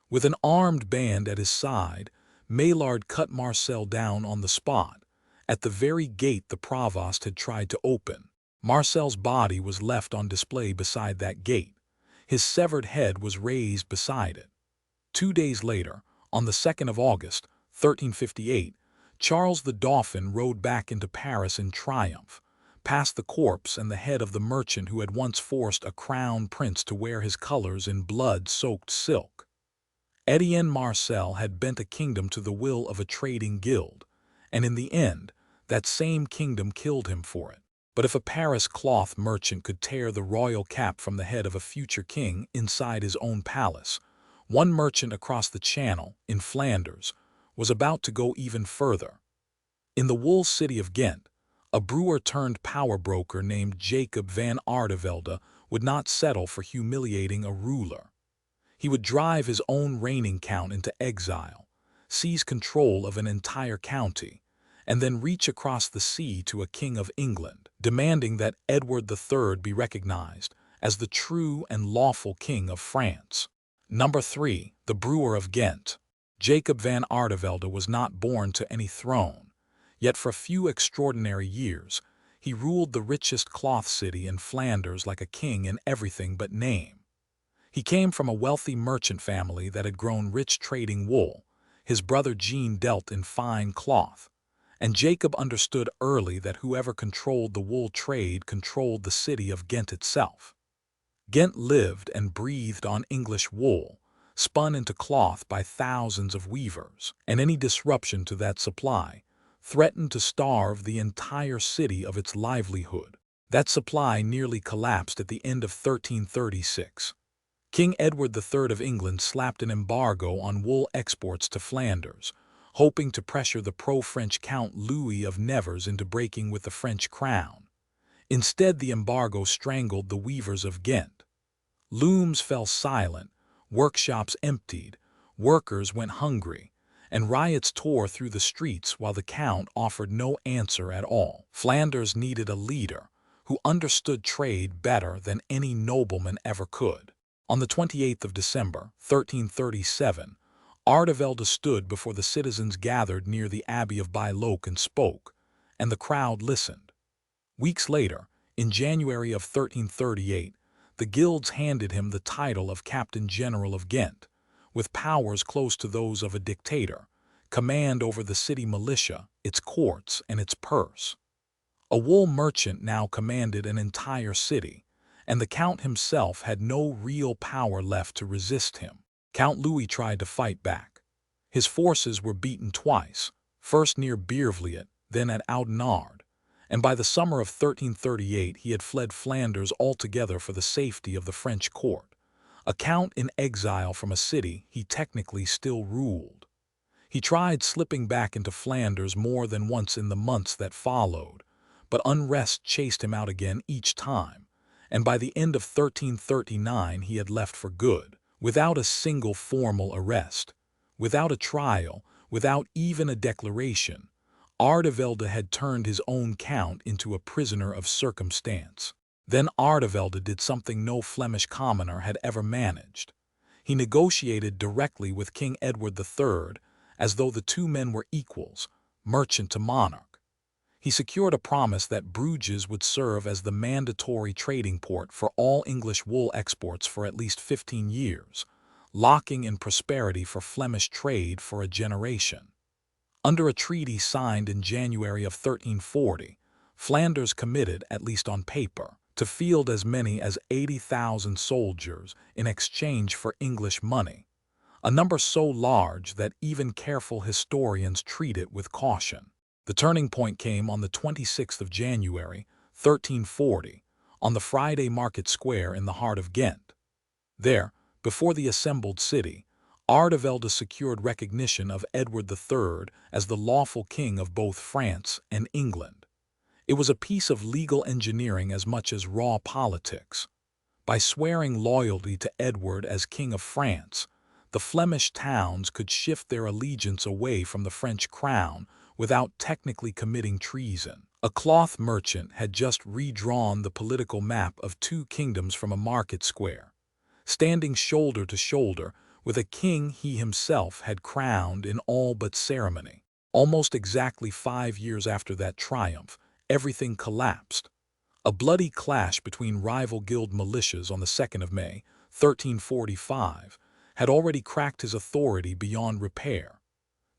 With an armed band at his side, Maillard cut Marcel down on the spot, at the very gate the provost had tried to open. Marcel's body was left on display beside that gate. His severed head was raised beside it. 2 days later, on the 2nd of August, 1358, Charles the Dauphin rode back into Paris in triumph, past the corpse and the head of the merchant who had once forced a crown prince to wear his colors in blood-soaked silk. Etienne Marcel had bent a kingdom to the will of a trading guild, and in the end, that same kingdom killed him for it. But if a Paris cloth merchant could tear the royal cap from the head of a future king inside his own palace, one merchant across the Channel, in Flanders, was about to go even further. In the wool city of Ghent, a brewer-turned-power broker named Jacob van Artevelde would not settle for humiliating a ruler. He would drive his own reigning count into exile, seize control of an entire county, and then reach across the sea to a king of England, demanding that Edward III be recognized as the true and lawful king of France. Number 3. The Brewer of Ghent. Jacob van Artevelde was not born to any throne, yet for a few extraordinary years, he ruled the richest cloth city in Flanders like a king in everything but name. He came from a wealthy merchant family that had grown rich trading wool. His brother Jean dealt in fine cloth, and Jacob understood early that whoever controlled the wool trade controlled the city of Ghent itself. Ghent lived and breathed on English wool, spun into cloth by thousands of weavers, and any disruption to that supply threatened to starve the entire city of its livelihood. That supply nearly collapsed at the end of 1336. King Edward III of England slapped an embargo on wool exports to Flanders, hoping to pressure the pro-French Count Louis of Nevers into breaking with the French crown. Instead, the embargo strangled the weavers of Ghent. Looms fell silent, workshops emptied, workers went hungry, and riots tore through the streets while the Count offered no answer at all. Flanders needed a leader who understood trade better than any nobleman ever could. On the 28th of December, 1337, Artevelde stood before the citizens gathered near the Abbey of Bailleul and spoke, and the crowd listened. Weeks later, in January of 1338, the guilds handed him the title of Captain General of Ghent, with powers close to those of a dictator, command over the city militia, its courts, and its purse. A wool merchant now commanded an entire city, and the Count himself had no real power left to resist him. Count Louis tried to fight back. His forces were beaten twice, first near Beervliet, then at Oudenarde, and by the summer of 1338 he had fled Flanders altogether for the safety of the French court, a count in exile from a city he technically still ruled. He tried slipping back into Flanders more than once in the months that followed, but unrest chased him out again each time, and by the end of 1339 he had left for good, without a single formal arrest, without a trial, without even a declaration. Artevelde had turned his own count into a prisoner of circumstance. Then Artevelde did something no Flemish commoner had ever managed. He negotiated directly with King Edward III, as though the two men were equals, merchant to monarch. He secured a promise that Bruges would serve as the mandatory trading port for all English wool exports for at least 15 years, locking in prosperity for Flemish trade for a generation. Under a treaty signed in January of 1340, Flanders committed, at least on paper, to field as many as 80,000 soldiers in exchange for English money, a number so large that even careful historians treat it with caution. The turning point came on the 26th of January, 1340, on the Friday Market Square in the heart of Ghent. There, before the assembled city, Artevelde secured recognition of Edward III as the lawful king of both France and England. It was a piece of legal engineering as much as raw politics. By swearing loyalty to Edward as King of France, the Flemish towns could shift their allegiance away from the French crown without technically committing treason. A cloth merchant had just redrawn the political map of two kingdoms from a market square, standing shoulder to shoulder with a king he himself had crowned in all but ceremony. Almost exactly 5 years after that triumph, everything collapsed. A bloody clash between rival guild militias on the 2nd of May, 1345, had already cracked his authority beyond repair.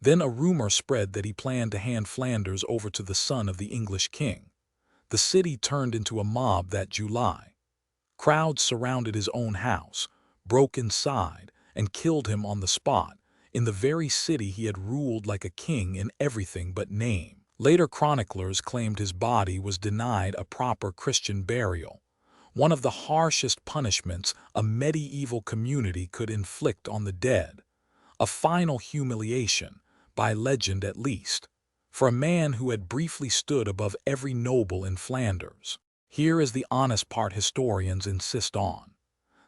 Then a rumor spread that he planned to hand Flanders over to the son of the English king. The city turned into a mob that July. Crowds surrounded his own house, broke inside, and killed him on the spot, in the very city he had ruled like a king in everything but name. Later chroniclers claimed his body was denied a proper Christian burial, one of the harshest punishments a medieval community could inflict on the dead. A final humiliation, by legend at least, for a man who had briefly stood above every noble in Flanders. Here is the honest part historians insist on.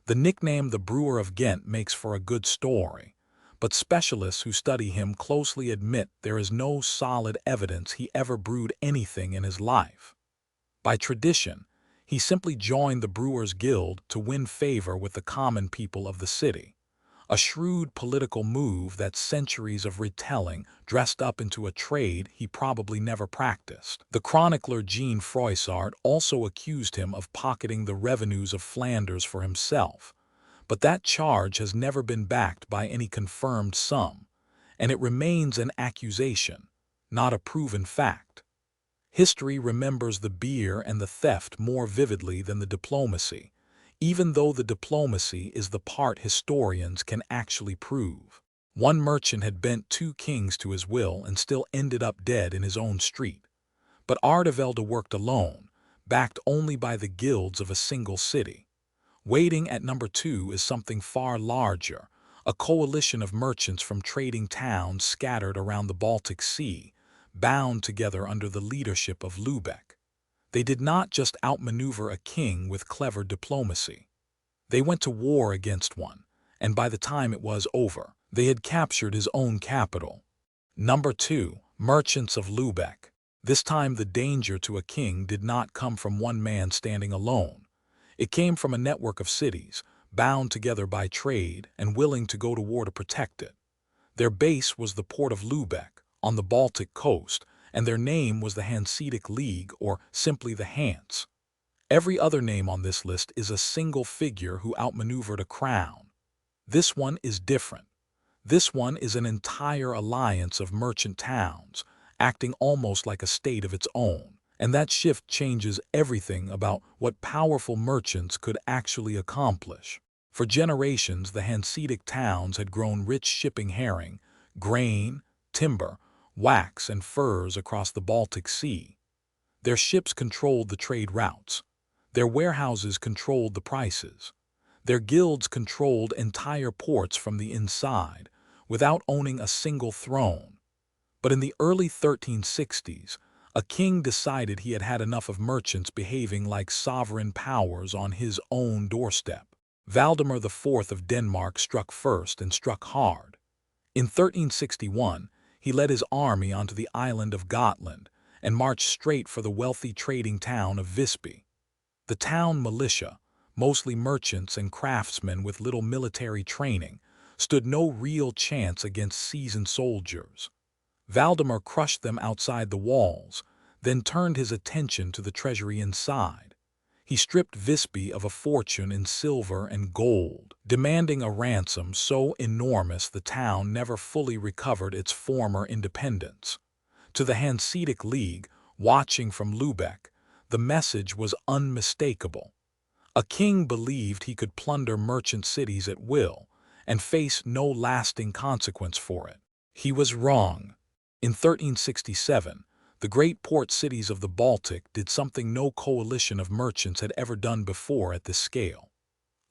The nickname the Brewer of Ghent makes for a good story, but specialists who study him closely admit there is no solid evidence he ever brewed anything in his life. By tradition, he simply joined the Brewers Guild to win favor with the common people of the city. A shrewd political move that centuries of retelling dressed up into a trade he probably never practiced. The chronicler Jean Froissart also accused him of pocketing the revenues of Flanders for himself, but that charge has never been backed by any confirmed sum, and it remains an accusation, not a proven fact. History remembers the beer and the theft more vividly than the diplomacy, even though the diplomacy is the part historians can actually prove. One merchant had bent 2 kings to his will and still ended up dead in his own street. But Ardevelde worked alone, backed only by the guilds of a single city. Waiting at number 2 is something far larger, a coalition of merchants from trading towns scattered around the Baltic Sea, bound together under the leadership of Lubeck. They did not just outmaneuver a king with clever diplomacy. They went to war against one, and by the time it was over, they had captured his own capital. Number 2, Merchants of Lubeck. This time the danger to a king did not come from one man standing alone. It came from a network of cities, bound together by trade and willing to go to war to protect it. Their base was the port of Lubeck, on the Baltic coast, and their name was the Hanseatic League, or simply the Hanse. Every other name on this list is a single figure who outmaneuvered a crown. This one is different. This one is an entire alliance of merchant towns, acting almost like a state of its own. And that shift changes everything about what powerful merchants could actually accomplish. For generations, the Hanseatic towns had grown rich shipping herring, grain, timber, wax, and furs across the Baltic Sea. Their ships controlled the trade routes. Their warehouses controlled the prices. Their guilds controlled entire ports from the inside, without owning a single throne. But in the early 1360s, a king decided he had had enough of merchants behaving like sovereign powers on his own doorstep. Valdemar IV of Denmark struck first and struck hard. In 1361, he led his army onto the island of Gotland and marched straight for the wealthy trading town of Visby. The town militia, mostly merchants and craftsmen with little military training, stood no real chance against seasoned soldiers. Valdemar crushed them outside the walls, then turned his attention to the treasury inside. He stripped Visby of a fortune in silver and gold, demanding a ransom so enormous the town never fully recovered its former independence. To the Hanseatic League, watching from Lubeck, the message was unmistakable. A king believed he could plunder merchant cities at will and face no lasting consequence for it. He was wrong. In 1367, the great port cities of the Baltic did something no coalition of merchants had ever done before at this scale.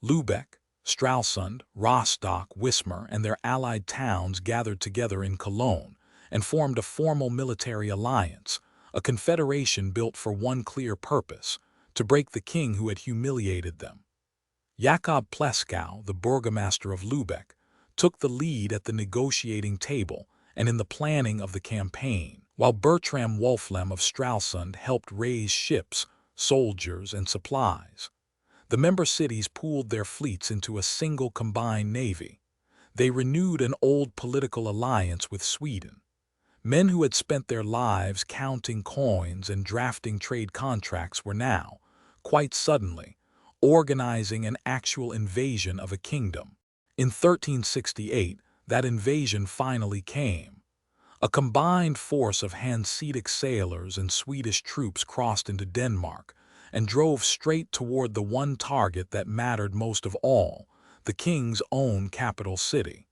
Lubeck, Stralsund, Rostock, Wismar, and their allied towns gathered together in Cologne and formed a formal military alliance, a confederation built for one clear purpose: to break the king who had humiliated them. Jakob Pleskau, the burgomaster of Lubeck, took the lead at the negotiating table and in the planning of the campaign, while Bertram Wolflem of Stralsund helped raise ships, soldiers, and supplies. The member cities pooled their fleets into a single combined navy. They renewed an old political alliance with Sweden. Men who had spent their lives counting coins and drafting trade contracts were now, quite suddenly, organizing an actual invasion of a kingdom. In 1368, that invasion finally came. A combined force of Hanseatic sailors and Swedish troops crossed into Denmark and drove straight toward the one target that mattered most of all, the king's own capital city.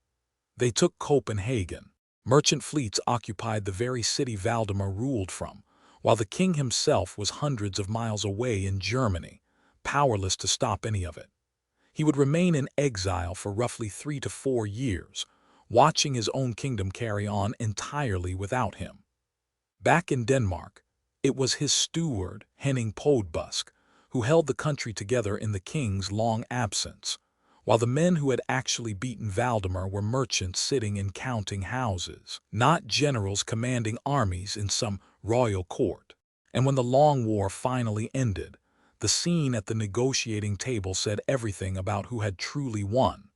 They took Copenhagen. Merchant fleets occupied the very city Valdemar ruled from, while the king himself was hundreds of miles away in Germany, powerless to stop any of it. He would remain in exile for roughly 3 to 4 years, watching his own kingdom carry on entirely without him. Back in Denmark, it was his steward, Henning Podbusk, who held the country together in the king's long absence, while the men who had actually beaten Valdemar were merchants sitting in counting houses, not generals commanding armies in some royal court. And when the long war finally ended, the scene at the negotiating table said everything about who had truly won.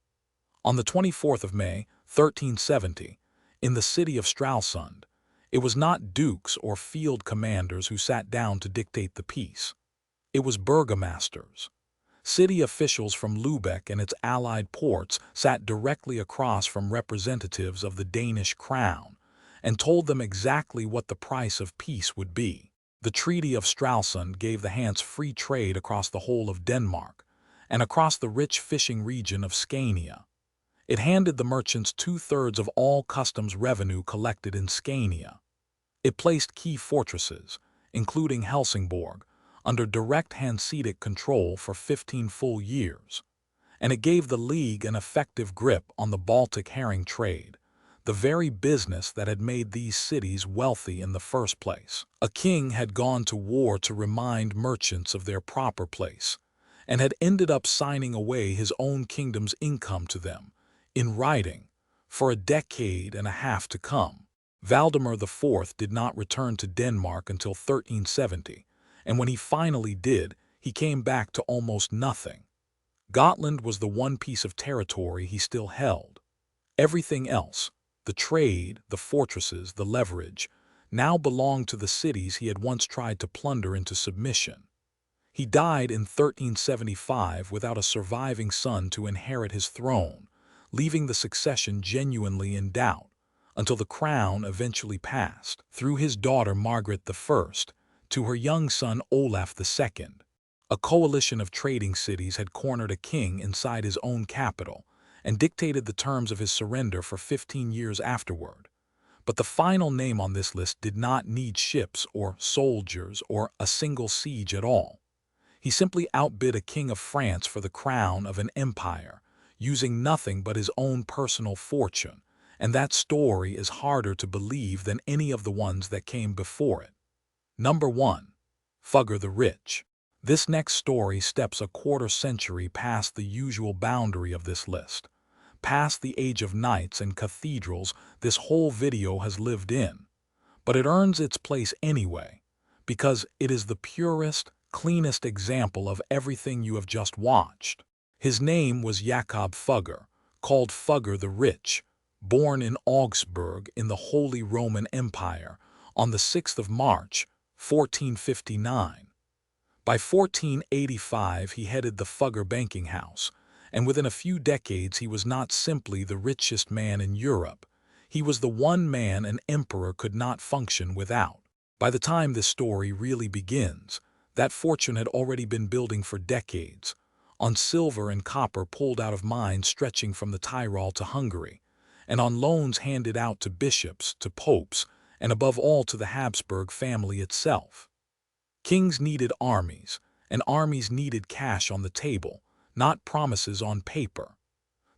On the 24th of May, 1370, in the city of Stralsund, it was not dukes or field commanders who sat down to dictate the peace. It was burgomasters. City officials from Lübeck and its allied ports sat directly across from representatives of the Danish crown and told them exactly what the price of peace would be. The Treaty of Stralsund gave the Hanse free trade across the whole of Denmark and across the rich fishing region of Scania. It handed the merchants 2/3 of all customs revenue collected in Scania. It placed key fortresses, including Helsingborg, under direct Hanseatic control for 15 full years, and it gave the League an effective grip on the Baltic herring trade, the very business that had made these cities wealthy in the first place. A king had gone to war to remind merchants of their proper place, and had ended up signing away his own kingdom's income to them, in writing, for a decade and a half to come. Valdemar IV did not return to Denmark until 1370, and when he finally did, he came back to almost nothing. Gotland was the one piece of territory he still held. Everything else, the trade, the fortresses, the leverage, now belonged to the cities he had once tried to plunder into submission. He died in 1375 without a surviving son to inherit his throne, leaving the succession genuinely in doubt, until the crown eventually passed, through his daughter Margaret I, to her young son Olaf II. A coalition of trading cities had cornered a king inside his own capital and dictated the terms of his surrender for 15 years afterward. But the final name on this list did not need ships or soldiers or a single siege at all. He simply outbid a king of France for the crown of an empire, using nothing but his own personal fortune, and that story is harder to believe than any of the ones that came before it. Number 1. Fugger the Rich. This next story steps a quarter century past the usual boundary of this list, past the age of knights and cathedrals this whole video has lived in. But it earns its place anyway, because it is the purest, cleanest example of everything you have just watched. His name was Jakob Fugger, called Fugger the Rich, born in Augsburg in the Holy Roman Empire on the 6th of March, 1459. By 1485 he headed the Fugger banking house, and within a few decades he was not simply the richest man in Europe, he was the one man an emperor could not function without. By the time this story really begins, that fortune had already been building for decades, on silver and copper pulled out of mines stretching from the Tyrol to Hungary, and on loans handed out to bishops, to popes, and above all to the Habsburg family itself. Kings needed armies, and armies needed cash on the table, not promises on paper.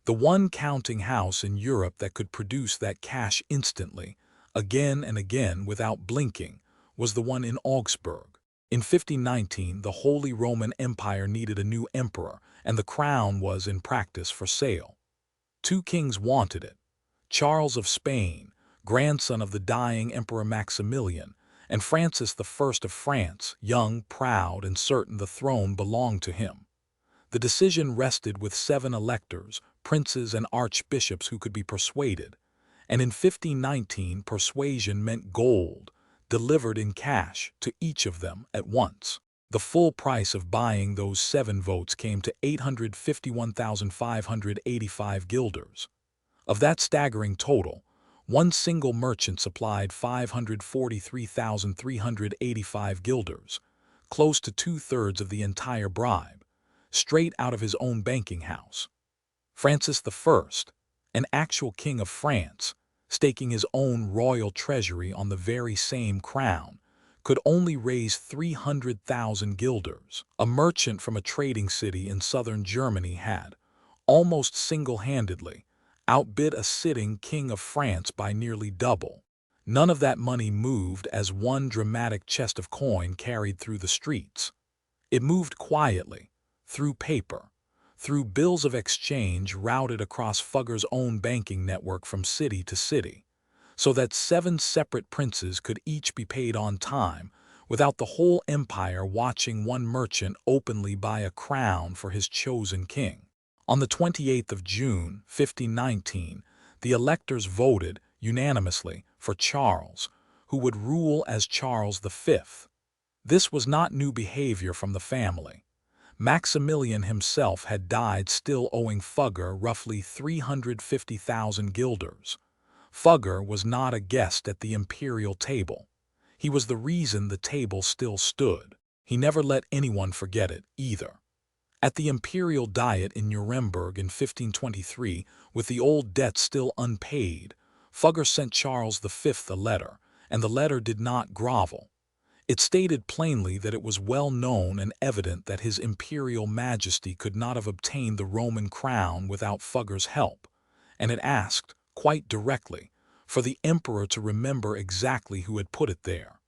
The one counting house in Europe that could produce that cash instantly, again and again without blinking, was the one in Augsburg. In 1519, the Holy Roman Empire needed a new emperor, and the crown was, in practice, for sale. Two kings wanted it: Charles of Spain, grandson of the dying Emperor Maximilian, and Francis I of France, young, proud, and certain the throne belonged to him. The decision rested with 7 electors, princes and archbishops who could be persuaded, and in 1519 persuasion meant gold, delivered in cash to each of them at once. The full price of buying those 7 votes came to 851,585 guilders. Of that staggering total, one single merchant supplied 543,385 guilders, close to 2/3 of the entire bribe, straight out of his own banking house. Francis I, an actual king of France, staking his own royal treasury on the very same crown, could only raise 300,000 guilders. A merchant from a trading city in southern Germany had, almost single-handedly, outbid a sitting king of France by nearly double. None of that money moved as one dramatic chest of coin carried through the streets. It moved quietly, through paper, through bills of exchange routed across Fugger's own banking network from city to city, so that 7 separate princes could each be paid on time, without the whole empire watching one merchant openly buy a crown for his chosen king. On the 28th of June, 1519, the electors voted unanimously for Charles, who would rule as Charles V. This was not new behavior from the family. Maximilian himself had died still owing Fugger roughly 350,000 guilders. Fugger was not a guest at the imperial table. He was the reason the table still stood. He never let anyone forget it, either. At the imperial diet in Nuremberg in 1523, with the old debt still unpaid, Fugger sent Charles V a letter, and the letter did not grovel. It stated plainly that it was well known and evident that His Imperial Majesty could not have obtained the Roman crown without Fugger's help, and it asked, quite directly, for the emperor to remember exactly who had put it there.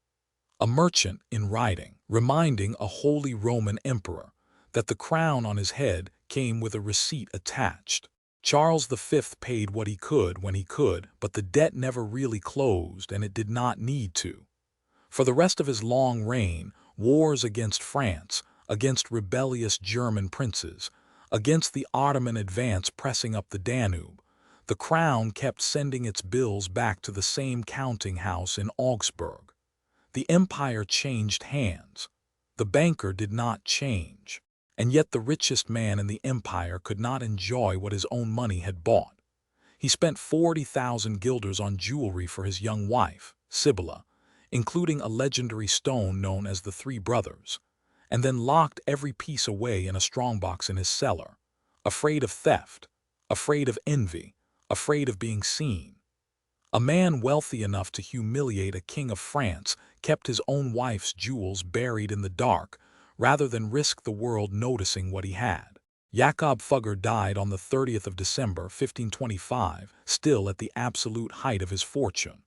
A merchant in writing, reminding a Holy Roman Emperor that the crown on his head came with a receipt attached. Charles V paid what he could when he could, but the debt never really closed, and it did not need to. For the rest of his long reign, wars against France, against rebellious German princes, against the Ottoman advance pressing up the Danube, the crown kept sending its bills back to the same counting house in Augsburg. The empire changed hands. The banker did not change. And yet the richest man in the empire could not enjoy what his own money had bought. He spent 40,000 guilders on jewelry for his young wife, Sibylla, including a legendary stone known as the Three Brothers, and then locked every piece away in a strongbox in his cellar, afraid of theft, afraid of envy, afraid of being seen. A man wealthy enough to humiliate a king of France kept his own wife's jewels buried in the dark rather than risk the world noticing what he had. Jakob Fugger died on the 30th of December, 1525, still at the absolute height of his fortune.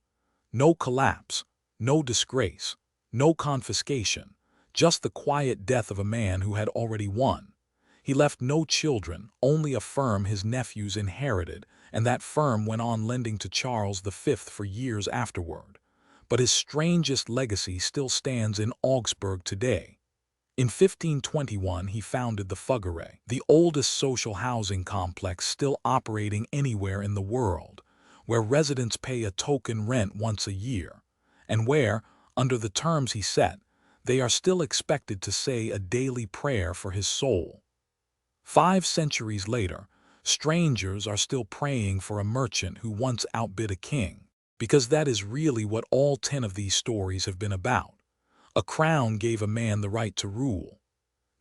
No collapse, no disgrace, no confiscation, just the quiet death of a man who had already won. He left no children, only a firm his nephews inherited, and that firm went on lending to Charles V for years afterward. But his strangest legacy still stands in Augsburg today. In 1521 he founded the Fuggerei, the oldest social housing complex still operating anywhere in the world, where residents pay a token rent once a year, and where, under the terms he set, they are still expected to say a daily prayer for his soul. 5 centuries later, strangers are still praying for a merchant who once outbid a king, because that is really what all 10 of these stories have been about. A crown gave a man the right to rule.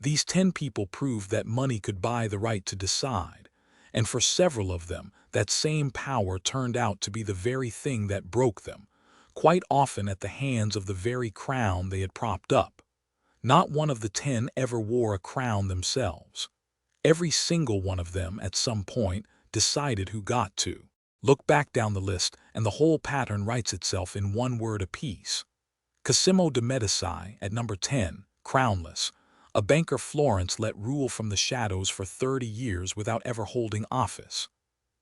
These 10 people proved that money could buy the right to decide, and for several of them, that same power turned out to be the very thing that broke them, quite often at the hands of the very crown they had propped up. Not one of the 10 ever wore a crown themselves. Every single one of them, at some point, decided who got to. Look back down the list, and the whole pattern writes itself in one word apiece. Cosimo de' Medici at number 10, crownless. A banker Florence let rule from the shadows for 30 years without ever holding office.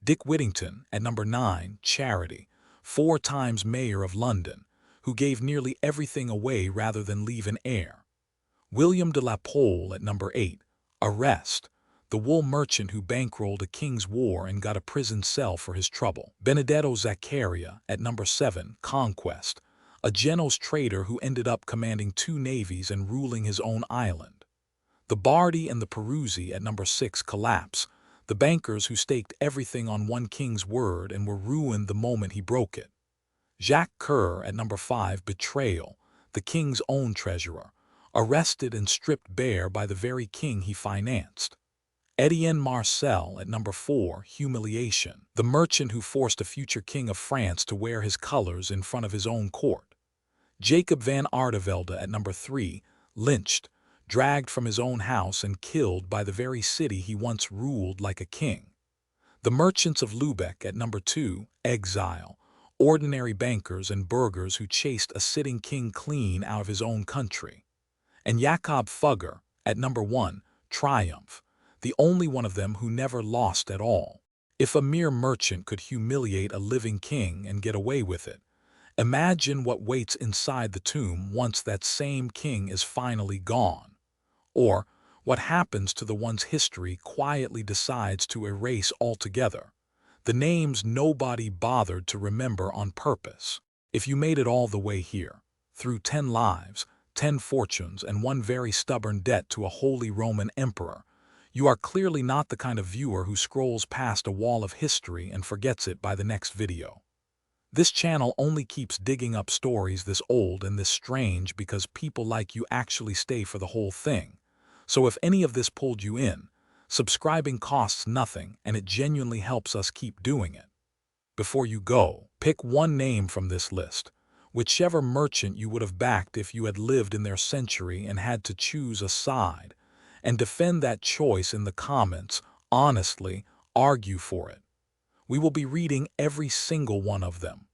Dick Whittington at number 9, charity. 4 times mayor of London, who gave nearly everything away rather than leave an heir. William de la Pole at number 8, arrest. The wool merchant who bankrolled a king's war and got a prison cell for his trouble. Benedetto Zaccaria at number 7, conquest. a Genos trader who ended up commanding 2 navies and ruling his own island. The Bardi and the Peruzzi at number 6 collapse, the bankers who staked everything on one king's word and were ruined the moment he broke it. Jacques Coeur at number 5, betrayal, the king's own treasurer, arrested and stripped bare by the very king he financed. Etienne Marcel at number 4, humiliation, the merchant who forced a future king of France to wear his colors in front of his own court. Jacob van Artevelde at number 3, lynched, dragged from his own house and killed by the very city he once ruled like a king. The merchants of Lubeck at number 2, exile, ordinary bankers and burghers who chased a sitting king clean out of his own country. And Jacob Fugger at number 1, triumph, the only one of them who never lost at all. If a mere merchant could humiliate a living king and get away with it, imagine what waits inside the tomb once that same king is finally gone. Or what happens to the ones history quietly decides to erase altogether, the names nobody bothered to remember on purpose. If you made it all the way here, through 10 lives, 10 fortunes, and one very stubborn debt to a Holy Roman Emperor, you are clearly not the kind of viewer who scrolls past a wall of history and forgets it by the next video. This channel only keeps digging up stories this old and this strange because people like you actually stay for the whole thing. So if any of this pulled you in, subscribing costs nothing and it genuinely helps us keep doing it. Before you go, pick one name from this list, whichever merchant you would have backed if you had lived in their century and had to choose a side, and defend that choice in the comments. Honestly, argue for it. We will be reading every single one of them.